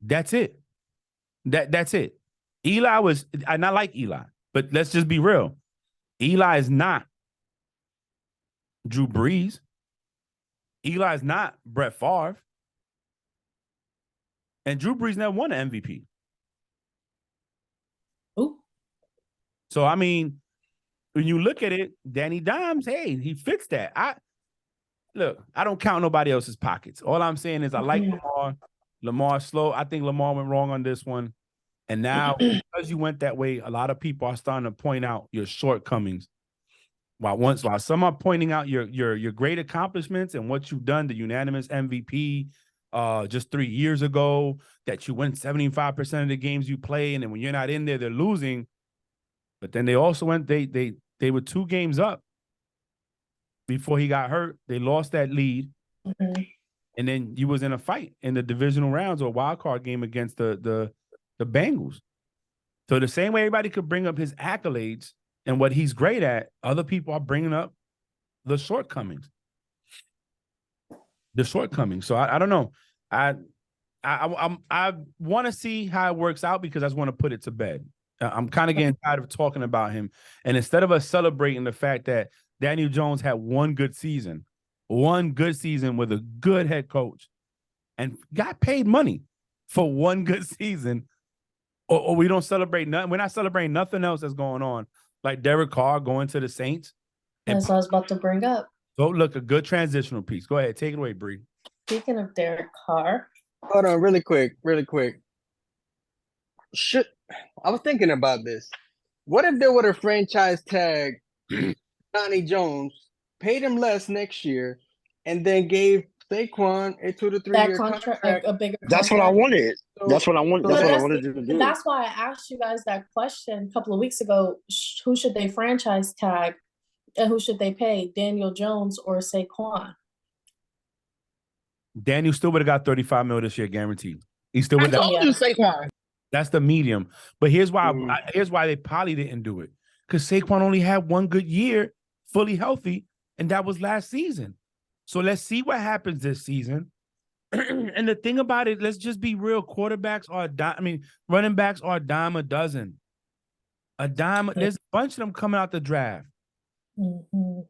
That's it. That's it. Eli was, and I like Eli, but let's just be real. Eli is not Drew Brees. Eli is not Brett Favre. And Drew Brees never won an MVP. Ooh. So, I mean, when you look at it, Danny Dimes, hey, he fits that. I don't count nobody else's pockets. All I'm saying is I like Lamar. Lamar slow. I think Lamar went wrong on this one. And now, because you went that way, a lot of people are starting to point out your shortcomings. While some are pointing out your great accomplishments and what you've done, the unanimous MVP just 3 years ago, that you win 75% of the games you play, and then when you're not in there, they're losing. But then they also went, they were 2 games up before he got hurt. They lost that lead. Mm-hmm. And then you was in a fight in the divisional rounds or wild card game against the Bengals. So the same way everybody could bring up his accolades and what he's great at, other people are bringing up the shortcomings. So I don't know. I want to see how it works out because I just want to put it to bed. I'm kind of getting tired of talking about him. And instead of us celebrating the fact that Daniel Jones had one good season with a good head coach and got paid money for one good season, or we don't celebrate nothing. We're not celebrating nothing else that's going on. Like Derek Carr going to the Saints. That's what I was about to bring up. So look, a good transitional piece. Go ahead. Take it away, Bree. Speaking of Derek Carr. Hold on, really quick. I was thinking about this. What if they would have franchise tagged Johnny Jones, paid him less next year, and then gave Saquon a 2 to 3 year contract? A bigger That's what I contract? wanted. That's what I wanted. That's what I wanted to do. That's why I asked you guys that question a couple of weeks ago. Who should they franchise tag and who should they pay, Daniel Jones or Saquon? Daniel still would have got $35 million this year, guaranteed. He still would have. I told you Saquon. That's the medium. But here's why they probably didn't do it. Because Saquon only had one good year, fully healthy, and that was last season. So let's see what happens this season. And the thing about it, let's just be real. Running backs are a dime a dozen. There's a bunch of them coming out the draft. Mm-hmm.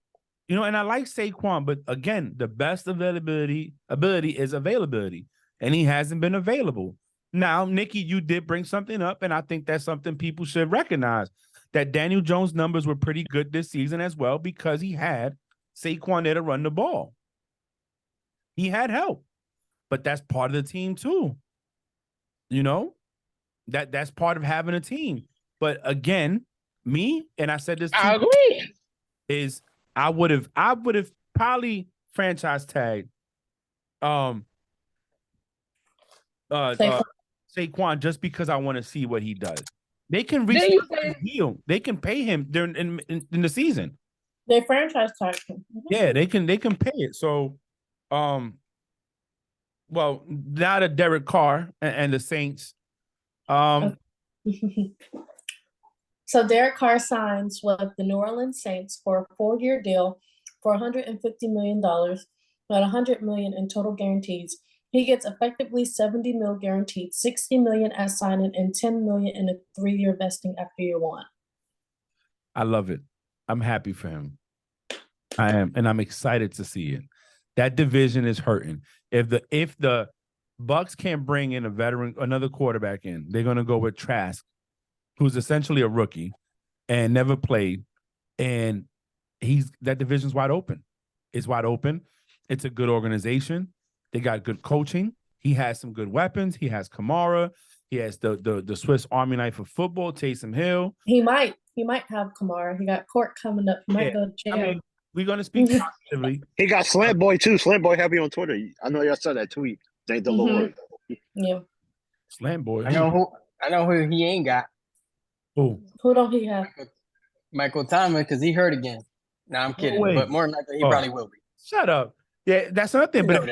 You know, and I like Saquon, but again, the best ability is availability, and he hasn't been available. Now, Nikki, you did bring something up, and I think that's something people should recognize, that Daniel Jones' numbers were pretty good this season as well because he had Saquon there to run the ball. He had help, but that's part of the team too. You know, that's part of having a team. But again, and I said this too, I agree. is I would have probably franchise tagged Saquon just because I want to see what he does. They can restructure his deal. They can pay him during in the season. They franchise tagged him. Mm-hmm. Yeah, they can pay it. So, well, now that Derek Carr and the Saints, So Derek Carr signs with the New Orleans Saints for a 4-year deal for $150 million, about $100 million in total guarantees. He gets effectively $70 million guaranteed, $60 million at signing, and $10 million in a 3-year vesting after year 1. I love it. I'm happy for him. I am, and I'm excited to see it. That division is hurting. If the Bucks can't bring in another quarterback in, they're gonna go with Trask, who's essentially a rookie and never played, and that division's wide open. It's wide open. It's a good organization. They got good coaching. He has some good weapons. He has Kamara. He has the Swiss Army knife of football, Taysom Hill. He might have Kamara. He got court coming up. He might go to jail. I mean, we're gonna speak positively. He got Slant Boy too. Slant Boy happy on Twitter. I know y'all saw that tweet. Thank the Lord. Yeah. Slant Boy. I know who he ain't got. Who don't he have? Michael Thomas, because he hurt again. No, I'm kidding. But more than likely, he probably will be. Shut up. Yeah, that's another thing. But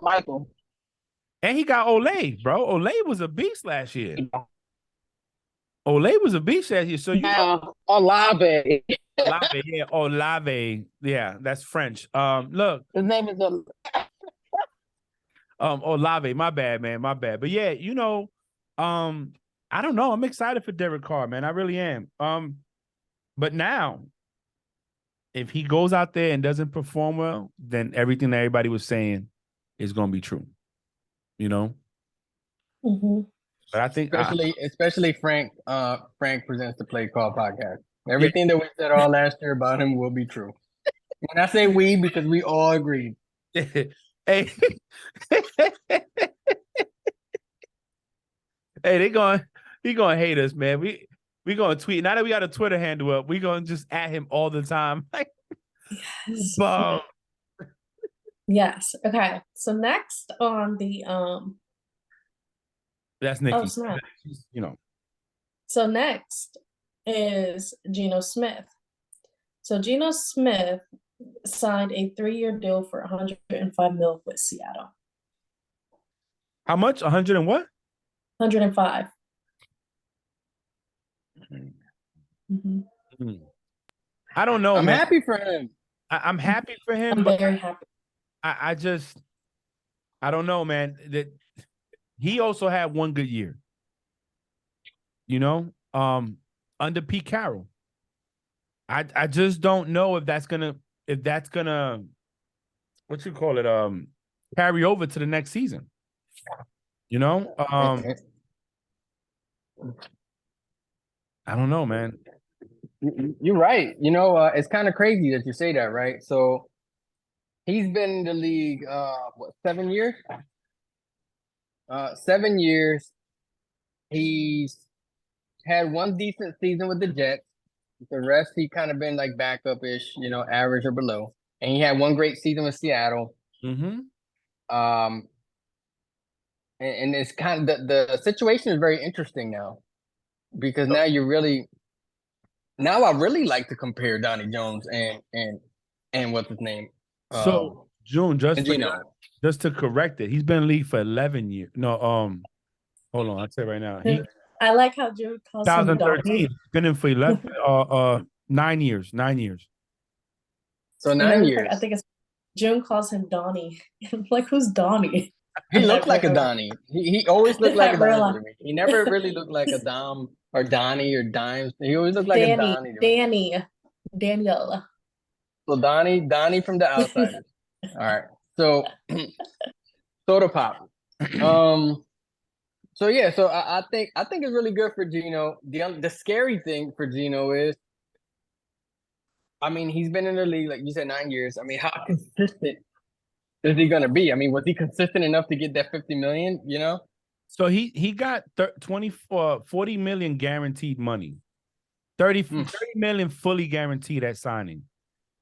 Michael. And he got Olay, bro. Olay was a beast last year. Olay was a beast last year. So Olave. Olave, yeah. Olave. Yeah, that's French. Look. His name is Olave. My bad, man. My bad. But yeah, you know, I don't know. I'm excited for Derek Carr, man. I really am. But now, if he goes out there and doesn't perform well, then everything that everybody was saying is going to be true. you know. Mhm. But I think Especially Frank. Frank presents the Play Call podcast. Everything that we said all last year about him will be true. And I say we because we all agreed. hey, hey, he gonna hate us, man. We gonna tweet. Now that we got a Twitter handle up, we gonna just at him all the time. Like, Yes. bum. Yes. Okay. So next on the That's oh Nikki. snap. You know. So next is Geno Smith. So Geno Smith signed a 3-year deal for 105 mil with Seattle. How much? 100 and what? 105. Mhm. I don't know, I'm man. happy for him. I'm happy for him, I'm but very happy. I don't know, man. That he also had one good year. You know, under Pete Carroll. I just don't know if that's gonna what you call it, carry over to the next season. You know? I don't know, man. You're right. It's kind of crazy that you say that, right? So he's been in the league, 7 years? 7 years. He's had one decent season with the Jets. The rest, he kind of been like backup-ish, average or below. And he had one great season with Seattle. Mm-hmm. And it's kind of the situation is very interesting now because now I really like to compare Donnie Jones and what's his name? So June, and Geno. just to correct it, he's been in the league for 11 years. No, hold on, I'll tell you right now. He I like how Drew calls him 2013. Donnie. He's been in for 9 years. 9 years. So And 9 then years. I think it's June calls him Donnie. I'm like, who's Donnie? He looked like a Donnie. He always looked like a Donnie to me. He never really looked like a Dom or Donnie or Dimes. He always looked like a Donnie to me. Daniel. So Donnie from the Outsiders. All right. So soda pop. So yeah, so I think it's really good for Geno. The scary thing for Geno is, I mean, he's been in the league, like you said, 9 years. I mean, how consistent is he gonna be? I mean, was he consistent enough to get that 50 million? So he got 40 million guaranteed money. 30 million fully guaranteed at signing.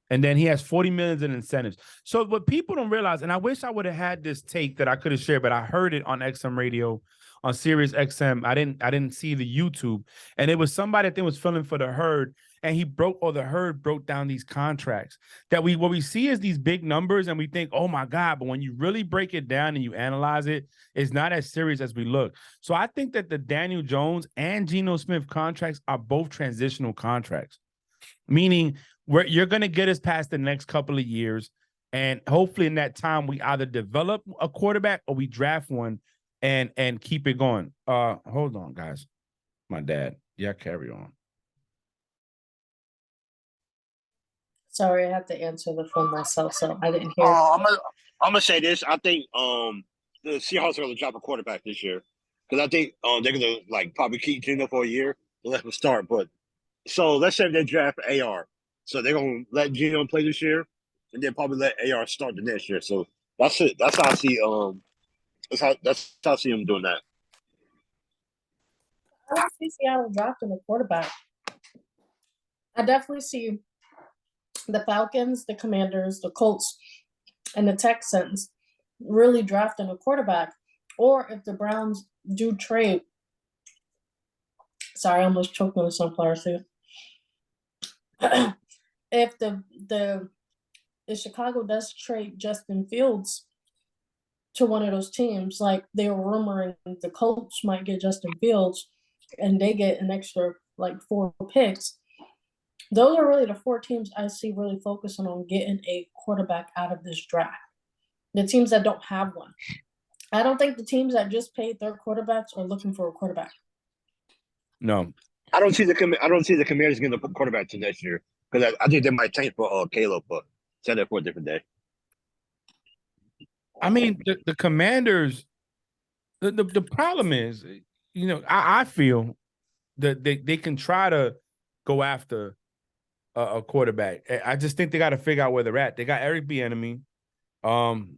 And then he has 40 million in incentives. So what people don't realize, and I wish I would have had this take that I could have shared, but I heard it on XM radio, on Sirius XM. I didn't see the YouTube. And it was somebody I think was filling for the Herd, and the Herd broke down these contracts. What we see is these big numbers, and we think, oh my God, but when you really break it down and you analyze it, it's not as serious as we look. So I think that the Daniel Jones and Geno Smith contracts are both transitional contracts, meaning you're going to get us past the next couple of years. And hopefully in that time, we either develop a quarterback or we draft one and keep it going. Hold on, guys. My dad. Yeah, carry on. Sorry, I had to answer the phone myself, so I didn't hear. I'm gonna say this. I think the Seahawks are gonna drop a quarterback this year because I think they're gonna probably keep Geno for a year to let him start. But so let's say they draft AR, so they're gonna let Geno play this year, and then probably let AR start the next year. So that's it. That's how I see that's how I see him doing that. I don't see Seattle drafting a quarterback. I definitely see the Falcons, the Commanders, the Colts, and the Texans really drafting a quarterback. Or if the Browns do trade, sorry, I almost choked on the sunflower seed. If the Chicago does trade Justin Fields to one of those teams, like they were rumoring the Colts might get Justin Fields, and they get an extra 4 picks. Those are really the 4 teams I see really focusing on getting a quarterback out of this draft. The teams that don't have one. I don't think the teams that just paid their quarterbacks are looking for a quarterback. No. I don't see the Commanders getting a quarterback to next year because I think they might tank for Caleb, but set that for a different day. I mean, the Commanders, The problem is, I feel that they can try to go after a quarterback. I just think they got to figure out where they're at. They got Eric Bieniemy, and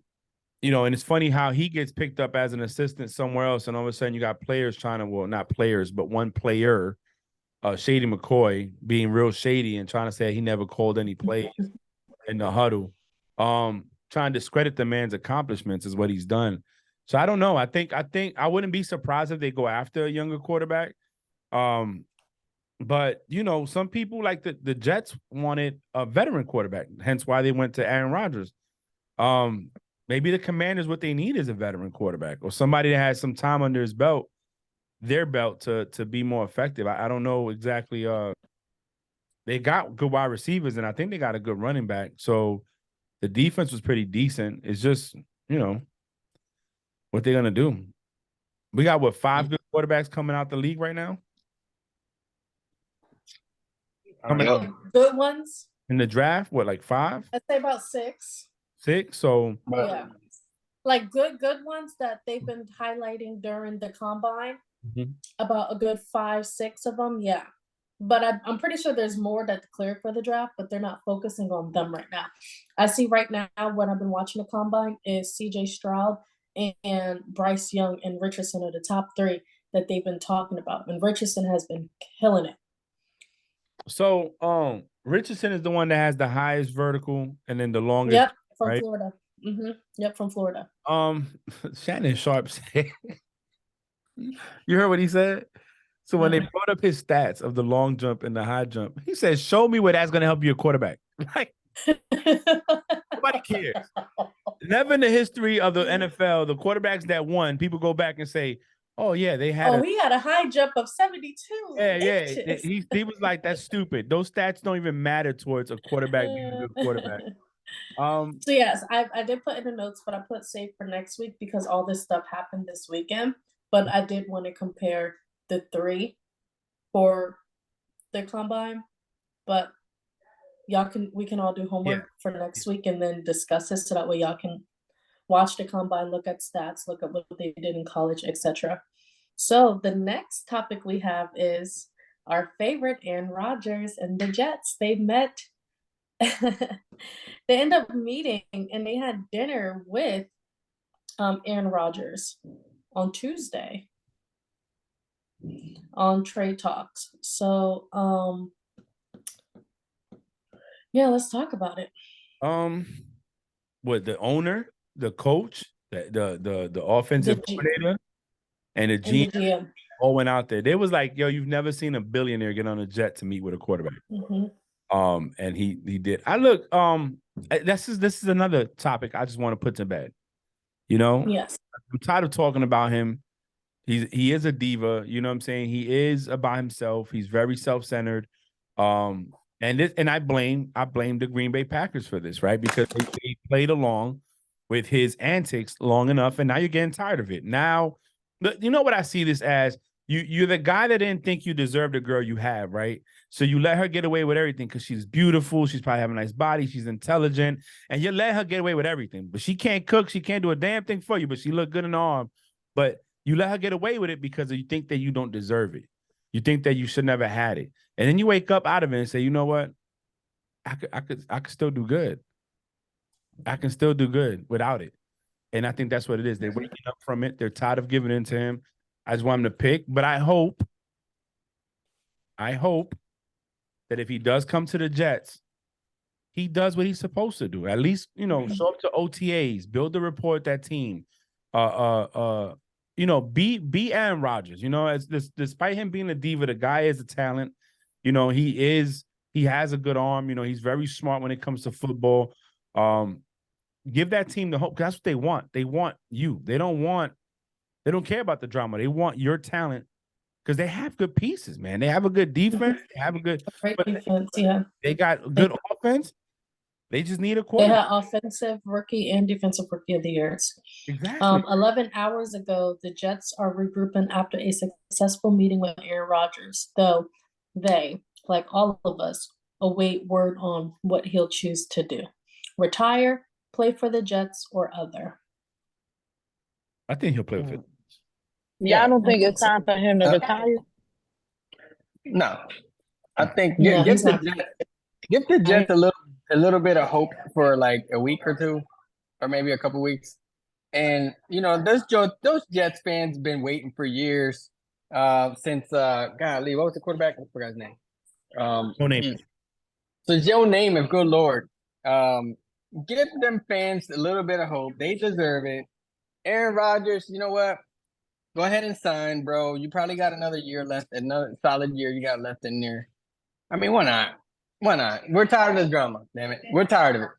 it's funny how he gets picked up as an assistant somewhere else, and all of a sudden you got players trying to, well, not players, but one player, Shady McCoy, being real shady and trying to say he never called any plays in the huddle. Trying to discredit the man's accomplishments is what he's done. So I don't know. I think I wouldn't be surprised if they go after a younger quarterback. But some people like the Jets wanted a veteran quarterback, hence why they went to Aaron Rodgers. Maybe the Commanders, what they need is a veteran quarterback or somebody that has some time under his belt, to be more effective. I don't know exactly. They got good wide receivers, and I think they got a good running back. So the defense was pretty decent. It's just, what they're gonna do. We got 5 good quarterbacks coming out the league right now. Coming out Good ones. in the draft, like 5? I'd say about 6. 6. So Yeah. Like good ones that they've been highlighting during the combine. About a good 5, 6 of them, yeah. But I'm pretty sure there's more that's cleared for the draft, but they're not focusing on them right now. I see right now what I've been watching the combine is C.J. Stroud and Bryce Young and Richardson are the top 3 that they've been talking about, and Richardson has been killing it. So Richardson is the one that has the highest vertical and then the longest. Yep, from right? Florida. Yep, from Florida. Shannon Sharp said, you heard what he said? So when they brought up his stats of the long jump and the high jump, he said, show me where that's going to help you a quarterback. Like, nobody cares. Never in the history of the NFL, the quarterbacks that won, people go back and say, oh, yeah, they had he had a high jump of 72 inches. He was like, that's stupid. Those stats don't even matter towards a quarterback being a good quarterback. So yes, I did put in the notes, but I put save for next week because all this stuff happened this weekend. But I did want to compare the 3 for the combine. But we can all do homework for next week and then discuss this so that way y'all can watch the combine, look at stats, look at what they did in college, etc. So the next topic we have is our favorite Aaron Rodgers and the Jets. They met. They end up meeting and they had dinner with Aaron Rodgers on Tuesday on Trade Talks. So let's talk about it. With the owner, the coach, the offensive coordinator, and the GM all went out there. They was like, yo, you've never seen a billionaire get on a jet to meet with a quarterback. And he did. This is another topic I just want to put to bed. Yes. I'm tired of talking about him. He is a diva. You know what I'm saying? He is about himself. He's very self-centered. And I blame the Green Bay Packers for this, right? Because they played along with his antics long enough, and now you're getting tired of it. Now, you know what I see this as? You're the guy that didn't think you deserved the girl you have, right? So you let her get away with everything because she's beautiful, she's probably have a nice body, she's intelligent, and you let her get away with everything. But she can't cook, she can't do a damn thing for you, but she look good in the arm. But you let her get away with it because you think that you don't deserve it. You think that you should never had it. And then you wake up out of it and say, you know what? I could still do good. I can still do good without it. And I think that's what it is. They're waking up from it. They're tired of giving in to him. I just want him to pick. But I hope that if he does come to the Jets, he does what he's supposed to do. At least, show up to OTAs, build the rapport with that team. Be Aaron Rodgers. Despite him being a diva, the guy is a talent. He has a good arm. He's very smart when it comes to football. Give that team the hope. That's what they want. They want you. They don't care about the drama. They want your talent because they have good pieces, man. They have a good defense. They have a good defense, yeah. They got good offense. They just need a quarterback. They had offensive rookie and defensive rookie of the years. Exactly. 11 hours ago, the Jets are regrouping after a successful meeting with Aaron Rodgers, though they, like all of us, await word on what he'll choose to do. Retire, play for the Jets, or other. I think he'll play with it. Yeah, Y'all don't I think think it's so. time for him to retire? no. I think No, he's not. give the Jets a little bit of hope for like a week or two, or maybe a couple weeks. And you know, those Jets fans been waiting for years. Since golly, what was the quarterback? I forgot his name. No name. So Joe Namath, good lord. Give them fans a little bit of hope. They deserve it. Aaron Rodgers, you know what? Go ahead and sign, bro. You probably got another year left, another solid year you got left in there. I mean, why not? Why not? We're tired of this drama, damn it. We're tired of it.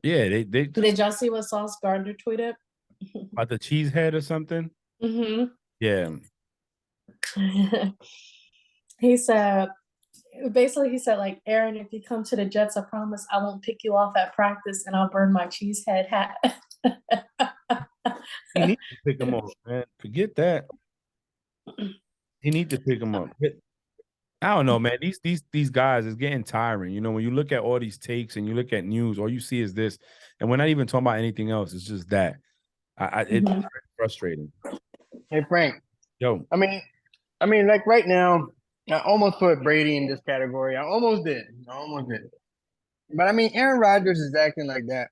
Yeah, they Did y'all see what Sauce Gardner tweeted? about the cheese head or something. Mm-hmm. Yeah. He said, basically, he said, like, Aaron, if you come to the Jets, I promise I won't pick you off at practice and I'll burn my cheesehead hat. He needs to pick him up, man. Forget that. He needs to pick him up. I don't know, man. These guys is getting tiring. You know, when you look at all these takes and you look at news, all you see is this, and we're not even talking about anything else. It's just that. It's very frustrating. Hey Frank. Yo, I mean, like right now, I almost put Brady in this category. I almost did. But I mean, Aaron Rodgers is acting like that.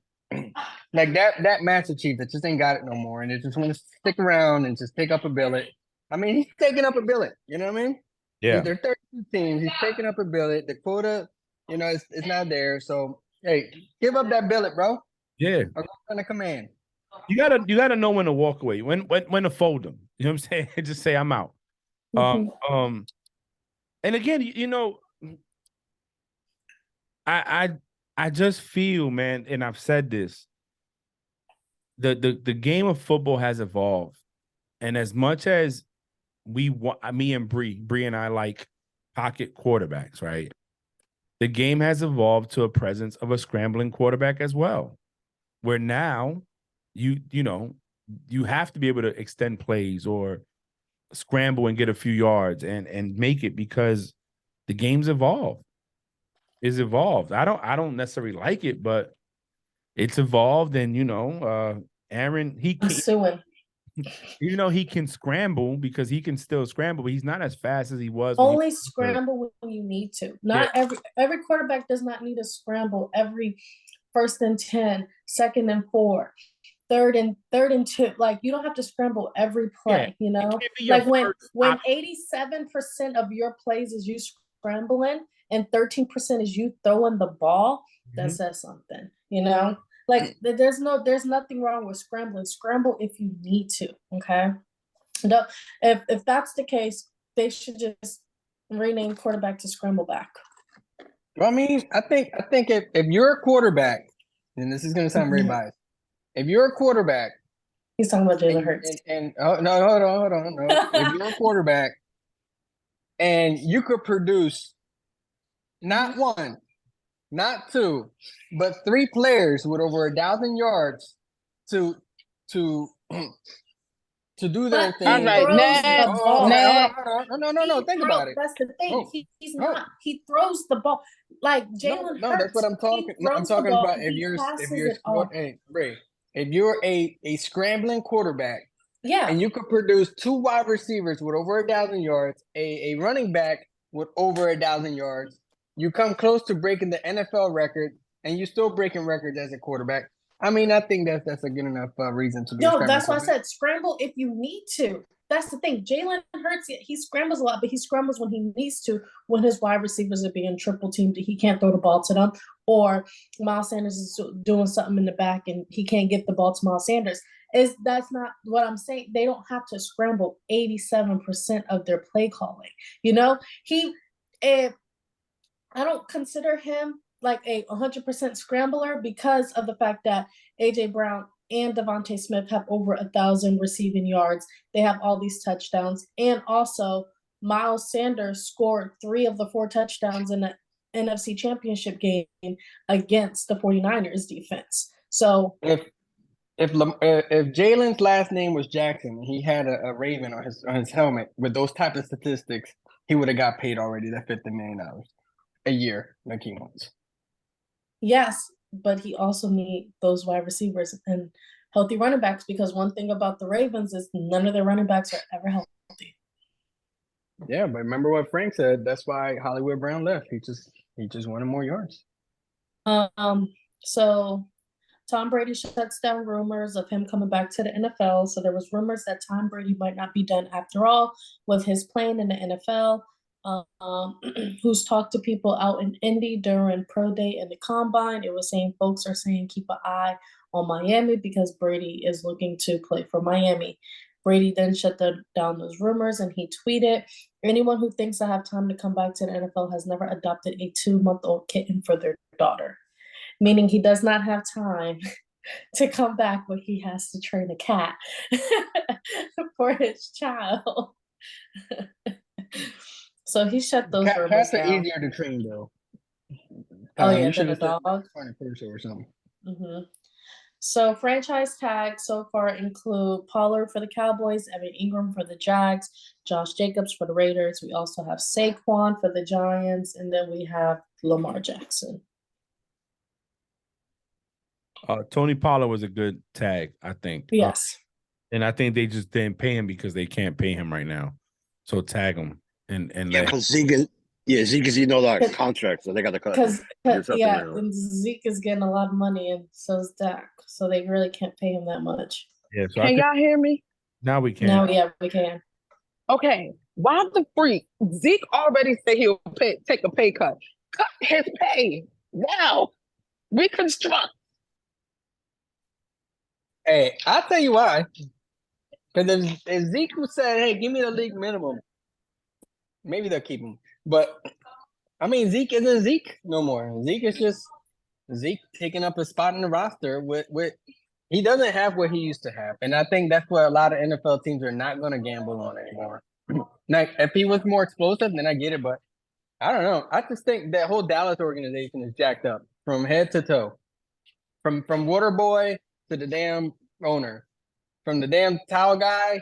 Like that Master Chief that just ain't got it no more, and they just want to stick around and just take up a billet. I mean, he's taking up a billet. You know what I mean? yeah, There are 32 teams. He's taking up a billet. The quota, you know, it's not there. So hey, give up that billet, bro. yeah. Or go on a command. You gotta know when to walk away, when to fold them. You know what I'm saying? Just say I'm out. And again, you know, I just feel, man, and I've said this. The game of football has evolved, and as much as we want, me and Bree and I like pocket quarterbacks, right? The game has evolved to a presence of a scrambling quarterback as well, where now you know you have to be able to extend plays or scramble and get a few yards and make it because the game's evolved. Is evolved. I don't necessarily like it, but it's evolved, and you know, Aaron, he can, Suing. you know, he can scramble because he can still scramble, but he's not as fast as he was. Only scramble when you need to. Not Yeah. every quarterback does not need to scramble every 1st and 10, 2nd and 4, third and 2. Like, you don't have to scramble every play, you know? Like when 87% of your plays is you scrambling and 13% is you throwing the ball, that says something, you know? Like, there's nothing wrong with scrambling. Scramble if you need to, okay? No, if that's the case, they should just rename quarterback to scramble back. Well, I mean, I think if you're a quarterback, and this is going to sound very biased, if you're a quarterback, he's talking about Jalen Hurts. And oh no, hold on, no. If you're a quarterback and you could produce not one, not two, but 3 players with over 1,000 yards to do their thing. All right, No. Think about it. That's the thing. He's not. He throws the ball like Jalen Hurts. No, that's what I'm talking. I'm talking about if you're a scrambling quarterback. Yeah. And you could produce 2 wide receivers with over 1,000 yards, a running back with over 1,000 yards. You come close to breaking the NFL record, and you're still breaking records as a quarterback. I mean, I think that's a good enough reason to be. No, that's why I said scramble if you need to. That's the thing. Jalen Hurts, he scrambles a lot, but he scrambles when he needs to, when his wide receivers are being triple teamed. He can't throw the ball to them, or Miles Sanders is doing something in the back and he can't get the ball to Miles Sanders. That's not what I'm saying. They don't have to scramble 87% of their play calling. You know, I don't consider him like a 100% scrambler because of the fact that AJ Brown and Devontae Smith have over 1,000 receiving yards. They have all these touchdowns. And also Miles Sanders scored 3 of the 4 touchdowns in the NFC Championship game against the 49ers defense. So if Jalen's last name was Jackson and he had a Raven on his helmet with those type of statistics, he would have got paid already that $50 million a year like he wants. Yes, but he also need those wide receivers. And healthy running backs, because one thing about the Ravens is none of their running backs are ever healthy. Yeah, but remember what Frank said. That's why Hollywood Brown left. He just wanted more yards. So Tom Brady shuts down rumors of him coming back to the NFL. So there was rumors that Tom Brady might not be done after all with his playing in the NFL. Who's talked to people out in Indy during pro day and the combine. It was saying folks are saying keep an eye on Miami because Brady is looking to play for Miami. Brady then shut down those rumors and he tweeted, anyone who thinks I have time to come back to the NFL has never adopted a 2-month-old kitten for their daughter. Meaning he does not have time to come back when he has to train a cat for his child. So he shut those rumors Cats are down. easier to train though. Oh yeah, You should than a have dog. said or something. Mm-hmm. So franchise tags so far include Pollard for the Cowboys, Evan Ingram for the Jags, Josh Jacobs for the Raiders. We also have Saquon for the Giants, and then we have Lamar Jackson. Tony Pollard was a good tag, I think. Yes. And I think they just didn't pay him because they can't pay him right now. So tag him and Yeah, let because Zeke is that contract, so they got to cut. Because and Zeke is getting a lot of money, and so is Dak. So they really can't pay him that much. Yeah, so Can y'all hear me? now we can. Now, yeah, we can. Okay. Why the freak? Zeke already said he'll take a pay cut. Cut his pay now. Reconstruct. Hey, I'll tell you why. Because if Zeke said, hey, give me the league minimum, maybe they'll keep him. But, I mean, Zeke isn't Zeke no more. Zeke is just Zeke taking up a spot in the roster with he doesn't have what he used to have. And I think that's where a lot of NFL teams are not going to gamble on anymore. Now, if he was more explosive, then I get it. But I don't know. I just think that whole Dallas organization is jacked up from head to toe. From water boy to the damn owner. From the damn towel guy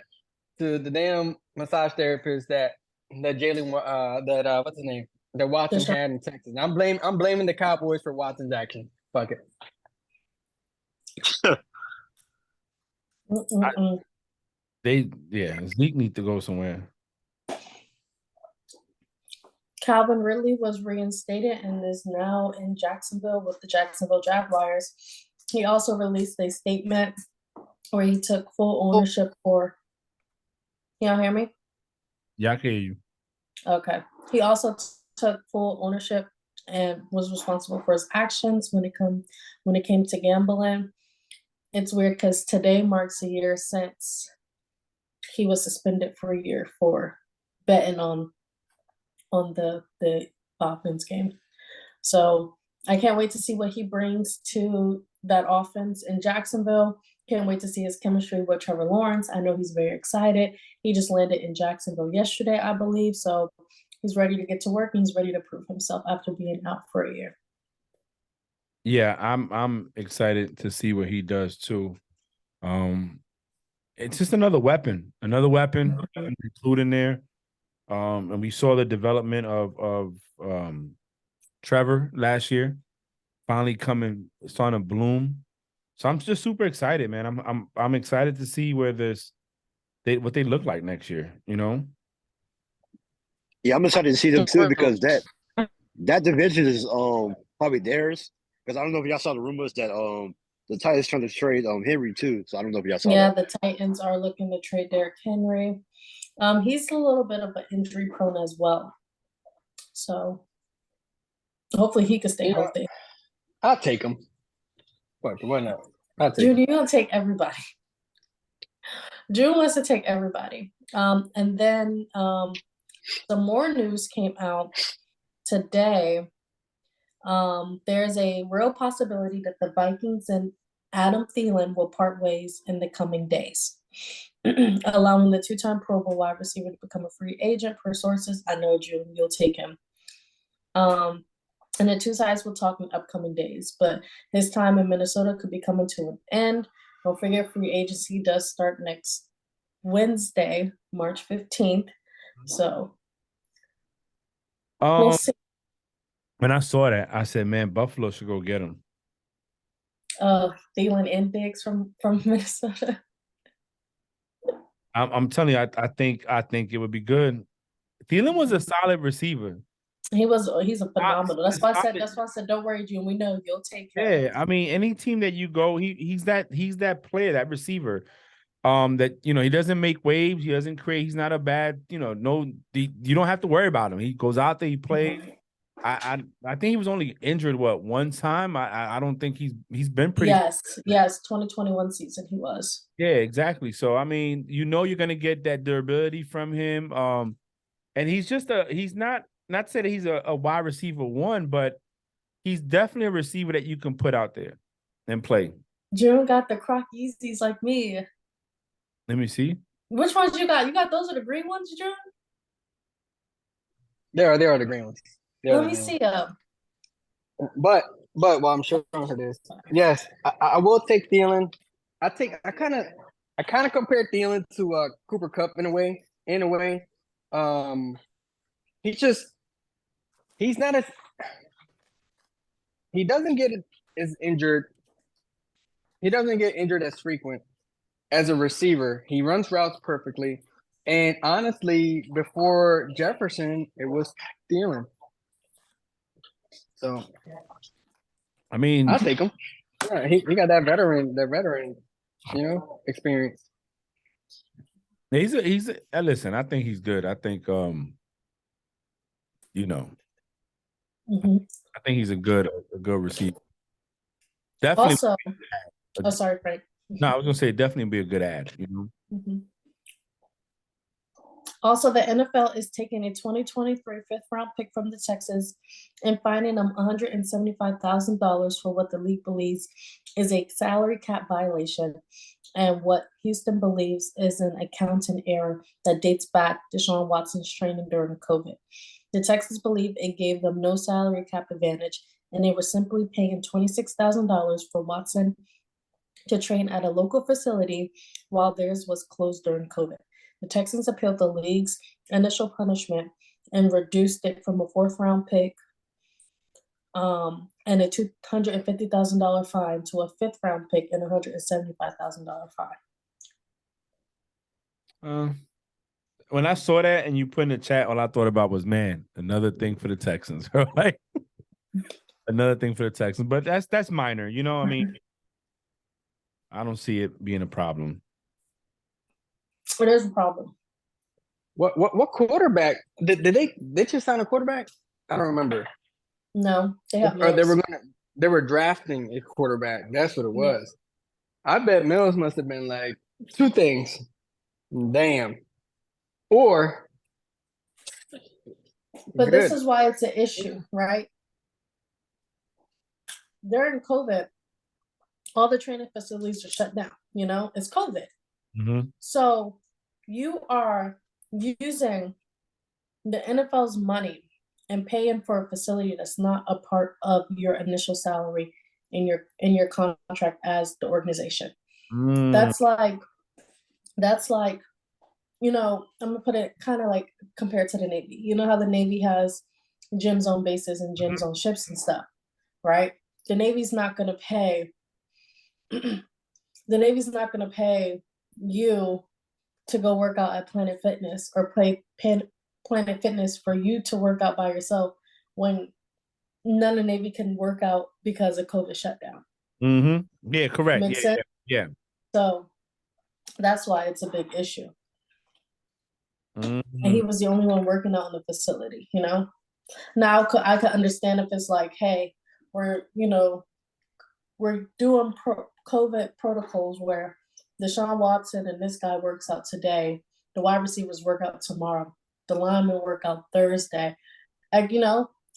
to the damn massage therapist that Jalen what's his name? That Watson had in Texas. I'm blaming the Cowboys for Watson's action. Fuck it. Zeke need to go somewhere. Calvin Ridley was reinstated and is now in Jacksonville with the Jacksonville Jaguars. He also released a statement where he took full ownership for. Y'all hear me? Yeah, I can hear you. Okay. He also took full ownership and was responsible for his actions when it came to gambling. It's weird because today marks a year since he was suspended for a year for betting on the offense game. So I can't wait to see what he brings to that offense in Jacksonville. Can't wait to see his chemistry with Trevor Lawrence. I know he's very excited. He just landed in Jacksonville yesterday, I believe. So he's ready to get to work and he's ready to prove himself after being out for a year. Yeah, I'm excited to see what he does too. It's just another weapon included in there. And we saw the development of Trevor last year, finally starting to bloom. So I'm just super excited, man. I'm excited to see where what they look like next year. You know. Yeah, I'm excited to see them too because that division is probably theirs. Because I don't know if y'all saw the rumors that the Titans trying to trade Henry too. So I don't know if y'all saw that. Yeah, the Titans are looking to trade Derrick Henry. He's a little bit of an injury prone as well. So hopefully he can stay healthy. I'll take him. Why not? I'll take June, you're gonna take everybody. June wants to take everybody. And then some more news came out today. There's a real possibility that the Vikings and Adam Thielen will part ways in the coming days, allowing the two-time Pro Bowl wide receiver to become a free agent. Per sources, I know June, you'll take him. And the two sides will talk in upcoming days, but his time in Minnesota could be coming to an end. Don't forget, free agency does start next Wednesday, March 15th. So we'll see. When I saw that, I said, man, Buffalo should go get him. Thielen and Diggs from Minnesota. I'm telling you, I think it would be good. Thielen was a solid receiver. He's a phenomenal. That's why I said. Solid. That's why I said, don't worry, June. We know you'll take care. Yeah, I mean, any team that you go, he's that player, that receiver. That he doesn't make waves, he doesn't create. He's not a bad, you don't have to worry about him. He goes out there, he plays. I think he was only injured one time. I don't think he's been pretty. Yes, 2021 season he was. Yeah, exactly. So I mean, you're gonna get that durability from him. And he's not to say that he's a wide receiver one, but he's definitely a receiver that you can put out there and play. June got the Croc Yeezys like me. Let me see. Which ones you got? You got those are the green ones, June? They are the green ones. Let me see them. But while I'm showing her this, yes, I will take Thielen. I kind of compare Thielen to Cooper Kupp in a way. He's not as, he doesn't get as injured. He doesn't get injured as frequent as a receiver. He runs routes perfectly. And honestly, before Jefferson, it was Thielen. So, I mean, I'll take him. Yeah, he got that veteran, experience. Listen, I think he's good. I think I think he's a good receiver. Definitely. Also, sorry, Frank. No, I was gonna say definitely be a good ad. Also, the NFL is taking a 2023 fifth-round pick from the Texans and fining them $175,000 for what the league believes is a salary cap violation and what Houston believes is an accounting error that dates back to Deshaun Watson's training during COVID. The Texans believe it gave them no salary cap advantage, and they were simply paying $26,000 for Watson to train at a local facility while theirs was closed during COVID. The Texans appealed the league's initial punishment and reduced it from a fourth-round pick and a $250,000 fine to a fifth-round pick and a $175,000 fine. When I saw that and you put in the chat, all I thought about was, man, another thing for the Texans, right? Another thing for the Texans, but that's minor, I mean, I don't see it being a problem. It is a problem. What quarterback did they just sign a quarterback? I don't remember. No, they have. Or they were drafting a quarterback. That's what it was. I bet Mills must have been like two things. Damn. Or. But good. This is why it's an issue, right? During COVID, all the training facilities are shut down. It's COVID. Mm-hmm. So you are using the NFL's money and paying for a facility that's not a part of your initial salary in your contract as the organization. That's like I'm gonna put it kind of like compared to the Navy. You know how the Navy has gyms on bases and gyms on ships and stuff, right? The Navy's not gonna pay you to go work out at Planet Fitness or Planet Fitness for you to work out by yourself when none of Navy can work out because of COVID shutdown. Mm-hmm. Yeah, correct. Makes sense? Yeah. So that's why it's a big issue. Mm-hmm. And he was the only one working out in the facility, Now I could understand if it's like, hey, we're doing COVID protocols where Deshaun Watson and this guy works out today. The wide receivers work out tomorrow. The linemen work out Thursday. And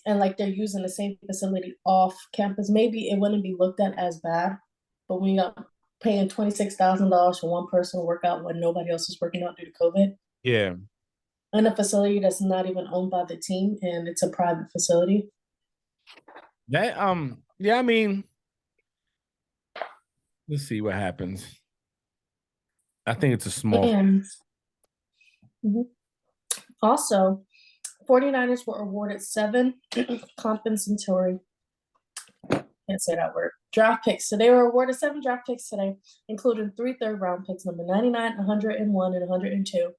like they're using the same facility off campus. Maybe it wouldn't be looked at as bad. But when you're paying $26,000 for one person to work out when nobody else is working out due to COVID. Yeah. In a facility that's not even owned by the team and it's a private facility. That yeah, I mean, let's see what happens. I think it's a small. And also, 49ers were awarded 7 compensatory can't say that word. Draft picks. So they were awarded 7 draft picks today, including 3 third-round picks, number 99, 101, and 102.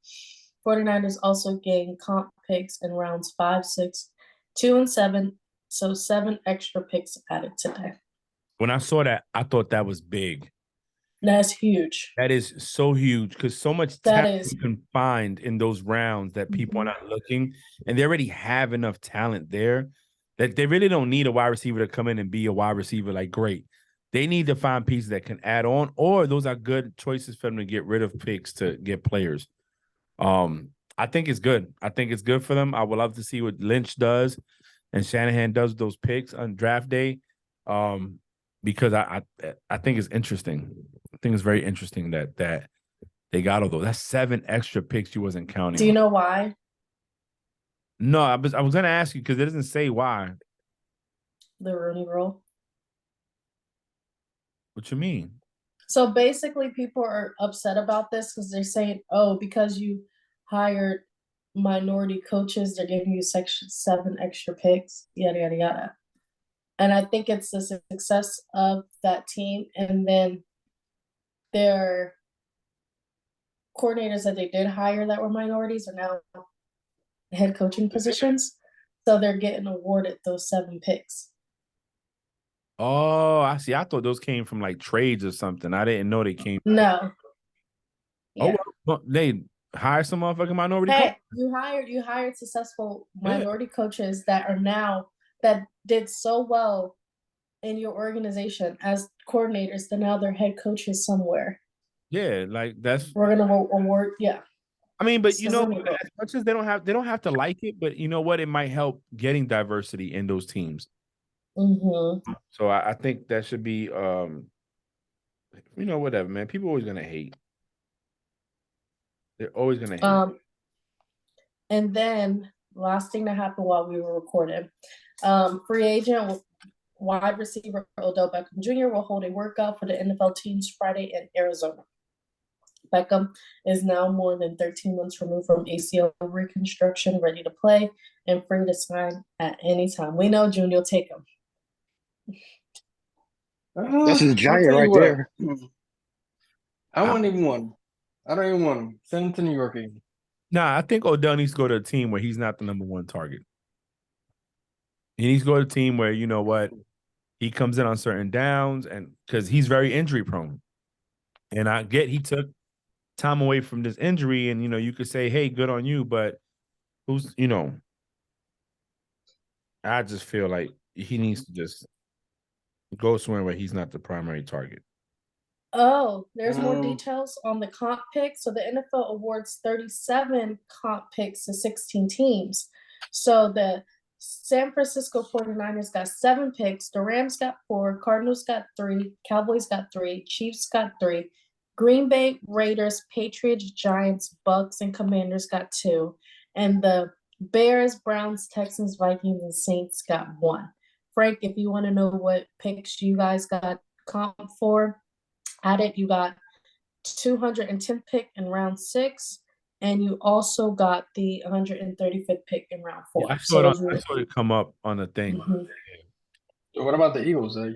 49ers also gained comp picks in rounds 5, 6, 2, and 7. So 7 extra picks added today. When I saw that, I thought that was big. That's huge. That is so huge because so much That talent is. you can find in those rounds that people are not looking, and they already have enough talent there that they really don't need a wide receiver to come in and be a wide receiver like great. They need to find pieces that can add on, or those are good choices for them to get rid of picks to get players. I think it's good. I think it's good for them. I would love to see what Lynch does and Shanahan does with those picks on draft day. Because I think it's interesting. I think it's very interesting that they got all those. That's 7 extra picks you wasn't counting. Do you know why? No, I was gonna ask you because it doesn't say why. The Rooney Rule. What you mean? So basically, people are upset about this because they're saying, "Oh, because you hired minority coaches, they're giving you 7 extra picks." Yada yada yada. And I think it's the success of that team, and then their coordinators that they did hire that were minorities are now head coaching positions. So they're getting awarded those 7 picks. Oh, I see. I thought those came from like trades or something. I didn't know they came. No. Oh, well, they hire some motherfucking minority coach. Hey, you hired successful minority coaches that are now that did so well in your organization as coordinators, then now they're head coaches somewhere. Yeah, like that's. We're gonna award, yeah. I mean, but you know, Rooney Rule. as much as they don't have to like it, but you know what? It might help getting diversity in those teams. Mm-hmm. So I think that should be, whatever, man. People are always gonna hate. They're always gonna hate. And then last thing that happened while we were recording, free agent wide receiver Odell Beckham Jr. will hold a workout for the NFL teams Friday in Arizona. Beckham is now more than 13 months removed from ACL reconstruction, ready to play and free to sign at any time. We know June will take him. That's his I'll giant tell you right what. there. I wouldn't even want him. I don't even want him. Send him to New York again. Nah, I think Odell needs to go to a team where he's not the number 1 target. He needs to go to a team where, you know what, he comes in on certain downs, and because he's very injury prone. And I get he took time away from this injury, and you could say, hey, good on you, but who's, I just feel like he needs to just go somewhere where he's not the primary target. Oh, there's more details on the comp picks. So the NFL awards 37 comp picks to 16 teams. So the San Francisco 49ers got 7 picks. The Rams got 4. Cardinals got 3. Cowboys got 3. Chiefs got 3. Green Bay, Raiders, Patriots, Giants, Bucks, and Commanders got 2. And the Bears, Browns, Texans, Vikings, and Saints got 1. Frank, if you want to know what picks you guys got comp for, added, you got 210th pick in round 6, and you also got the 135th pick in round 4. Yeah, I saw it come up on the thing. Mm-hmm. So what about the Eagles? I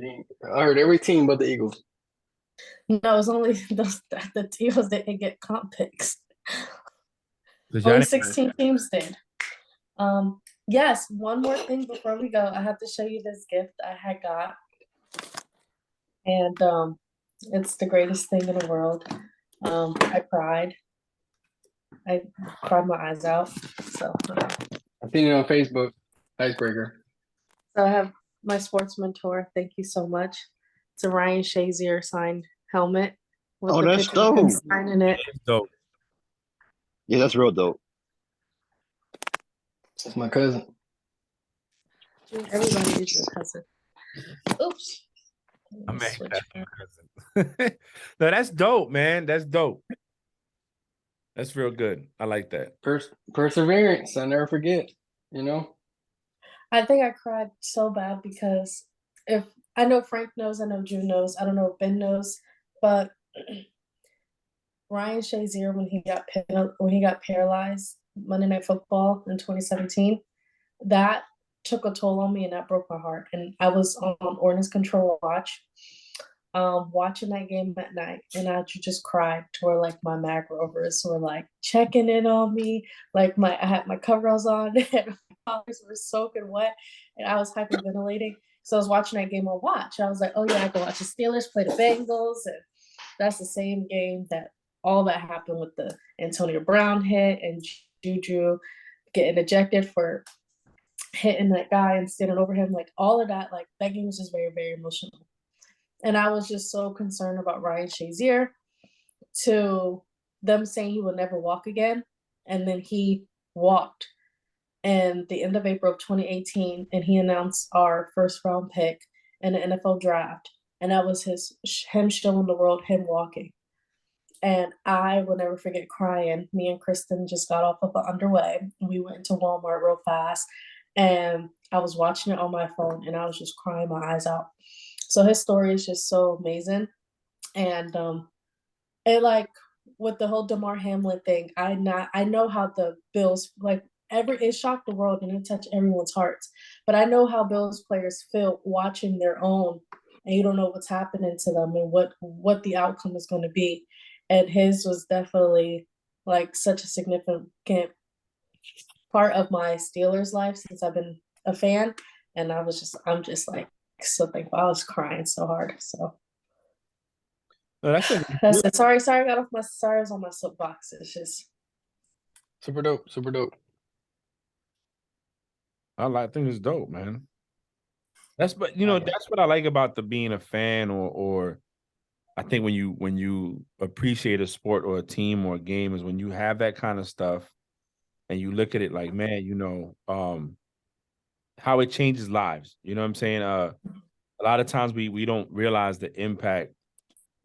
heard every team but the Eagles. No, it's only the Eagles didn't get comp picks. Because Only 16 teams did. Yes, one more thing before we go. I have to show you this gift I had got. And it's the greatest thing in the world. I cried. I cried my eyes out. So I seen it on Facebook. Icebreaker. I have my sports mentor. Thank you so much. It's a Ryan Shazier signed helmet with the That's picture of him dope. signing it. It's dope. Yeah, that's real dope. That's my cousin. Everybody is your cousin. Oops. I'm mad at my cousin. No, that's dope, man. That's dope. That's real good. I like that. Perseverance. I never forget. I think I cried so bad because if I know Frank knows, I know June knows, I don't know if Ben knows, but Ryan Shazier, when he got paralyzed Monday Night Football in 2017, that took a toll on me, and that broke my heart. And I was on ordnance control watch, watching that game at night, and I just cried to where like my mag rovers were like checking in on me, like I had my coveralls on, and my collars were soaking wet, and I was hyperventilating. So I was watching that game on watch. I was like, oh yeah, I can watch the Steelers play the Bengals, and that's the same game that all that happened with the Antonio Brown hit and Juju getting ejected for hitting that guy and standing over him, like all of that, like that game was just very, very emotional. And I was just so concerned about Ryan Shazier, to them saying he would never walk again. And then he walked in the end of April of 2018, and he announced our first round pick in the NFL draft. And that was him showing the world him walking. And I will never forget crying. Me and Kristen just got off of the underway. We went into Walmart real fast, and I was watching it on my phone, and I was just crying my eyes out. So his story is just so amazing. And it, like, with the whole Damar Hamlin thing, I know how the Bills, like, it shocked the world and it touched everyone's hearts. But I know how Bills players feel watching their own, and you don't know what's happening to them and what the outcome is going to be. And his was definitely like such a significant part of my Steelers life since I've been a fan. And I'm just like so thankful. I was crying so hard. So No, that's that's it. Sorry, I got off my I was on my soapbox. It's just Super dope. Super dope. I think it's dope, man. That's what I like about the being a fan, or I think when you appreciate a sport or a team or a game is when you have that kind of stuff and you look at it like, man, how it changes lives. You know what I'm saying? A lot of times we don't realize the impact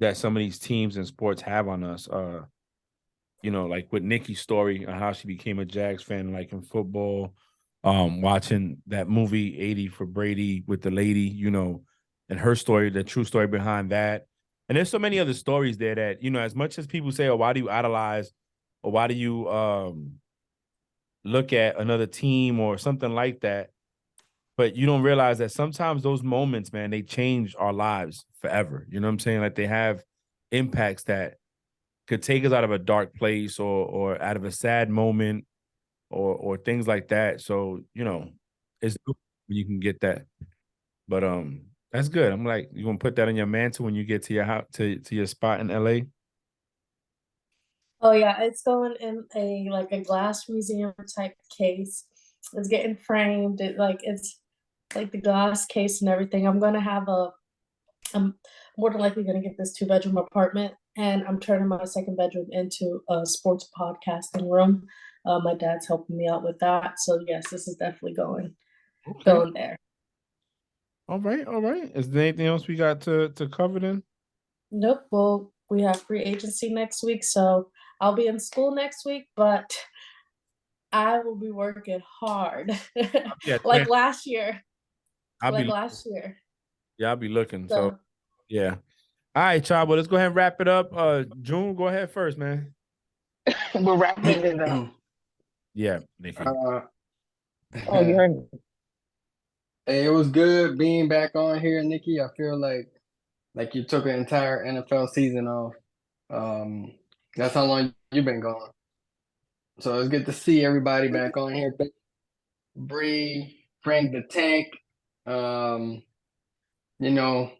that some of these teams and sports have on us. Like with Nikki's story on how she became a Jags fan, like in football, watching that movie 80 for Brady with the lady, and her story, the true story behind that. And there's so many other stories there that, as much as people say, oh, why do you idolize or why do you look at another team or something like that? But you don't realize that sometimes those moments, man, they change our lives forever. You know what I'm saying? Like they have impacts that could take us out of a dark place or out of a sad moment or things like that. So, it's good when you can get that. But that's good. I'm like, you gonna put that on your mantle when you get to your house to your spot in LA? oh yeah, it's going in a glass museum type case. It's getting framed. It's like the glass case and everything. I'm more than likely gonna get this 2-bedroom apartment, and I'm turning my second bedroom into a sports podcasting room. My dad's helping me out with that. So yes, this is definitely going there. All right, all right. Is there anything else we got to cover then? Nope. Well, we have free agency next week, so I'll be in school next week, but I will be working hard. Yeah, like last year. I'll Like be last year. yeah, I'll be looking. So So yeah. All right, y'all. But let's go ahead and wrap it up. June, go ahead first, man. We're wrapping it up. Yeah, Nikki. Oh, you heard me. Hey, it was good being back on here, Nikki. I feel like you took an entire NFL season off. That's how long you've been gone. So it's good to see everybody back on here. Bree, Frank the Tank. Um, you know,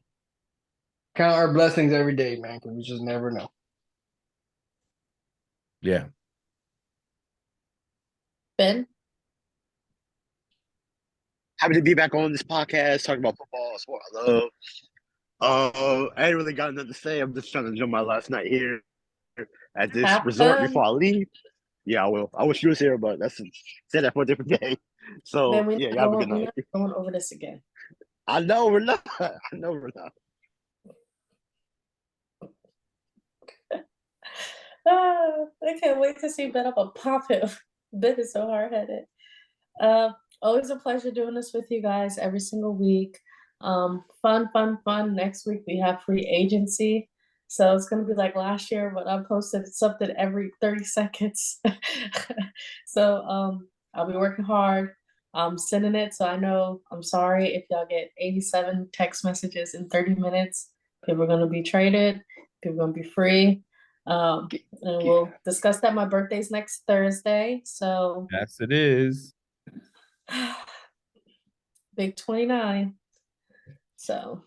count our blessings every day, man, because we just never know. Yeah. Ben? Happy to be back on this podcast talking about football, sport I love. I ain't really got nothing to say. I'm just trying to enjoy my last night here at this Have resort fun. before I leave. Yeah, I will. I wish you was here, but that's said that for a different day. So Ben, yeah, y'all have a good we're night. not going over this again. I know we're not. I know we're not. I can't wait to see Ben up a pop him. Ben is so hard headed. Always a pleasure doing this with you guys every single week. Fun. Next week we have free agency. So it's gonna be like last year, but I posted something every 30 seconds. So I'll be working hard. I'm sending it, so I know. I'm sorry if y'all get 87 text messages in 30 minutes. People are gonna be traded. People are gonna be free. And we'll discuss that. My birthday's next Thursday, so Yes, it is. big 29. So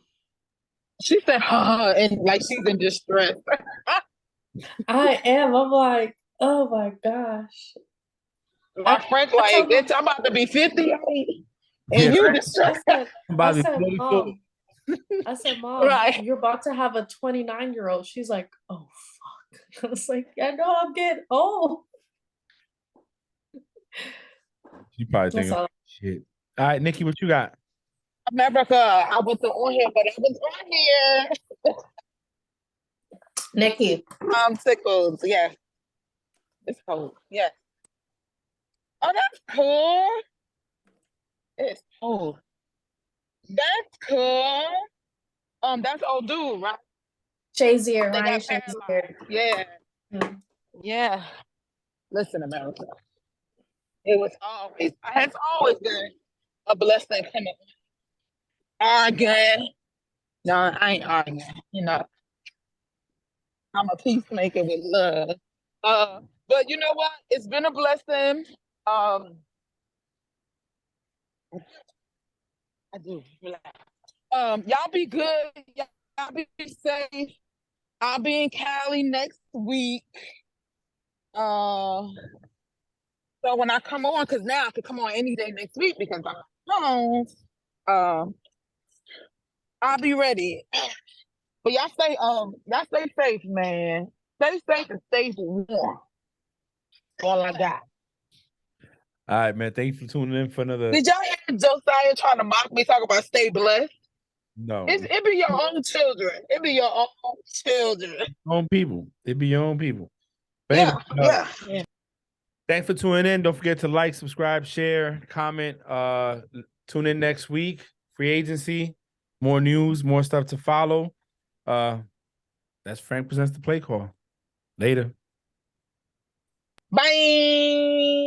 She said, and like she's in distress. I am. I'm like, oh my gosh. My friend, I like, told bitch, my, I'm about to be 50, and Yeah, you I distressed. said, I'm I about to said, be 44. Mom, I said, Mom, Right. you're about to have a 29-year-old. She's like, oh fuck. I was like, yeah, no, I'm getting old. You probably That's thinking, all. shit. All right, Nikki, what you got? America, I wasn't on here, but I was on here. Nikki, Tickles, yes. It's cold, yes. Oh, that's cool. It's cold. That's cool. That's old dude, right? Shazier, They Ryan got Shazier. paralyzed. Yeah, Mm. yeah. Listen, America. It has always been a blessing coming. Arguing. No, I ain't arguing. You know, I'm a peacemaker with love. But you know what? It's been a blessing. I do. Relax. Y'all be good. Y'all be safe. I'll be in Cali next week. Uh, so when I come on, because now I could come on any day next week because I'm home. I'll be ready. But y'all stay safe, man. Stay safe and stay warm. All I got. All right, man. Thanks for tuning in for another. Did y'all hear Josiah trying to mock me, talk about stay blessed? No, It be your own children. It be your own children. own people. It be your own people. But Yeah, anyway, yeah. thanks for tuning in. Don't forget to like, subscribe, share, comment. Tune in next week. Free agency, more news, more stuff to follow. That's Frank Presents the Play Call. Later. Bye.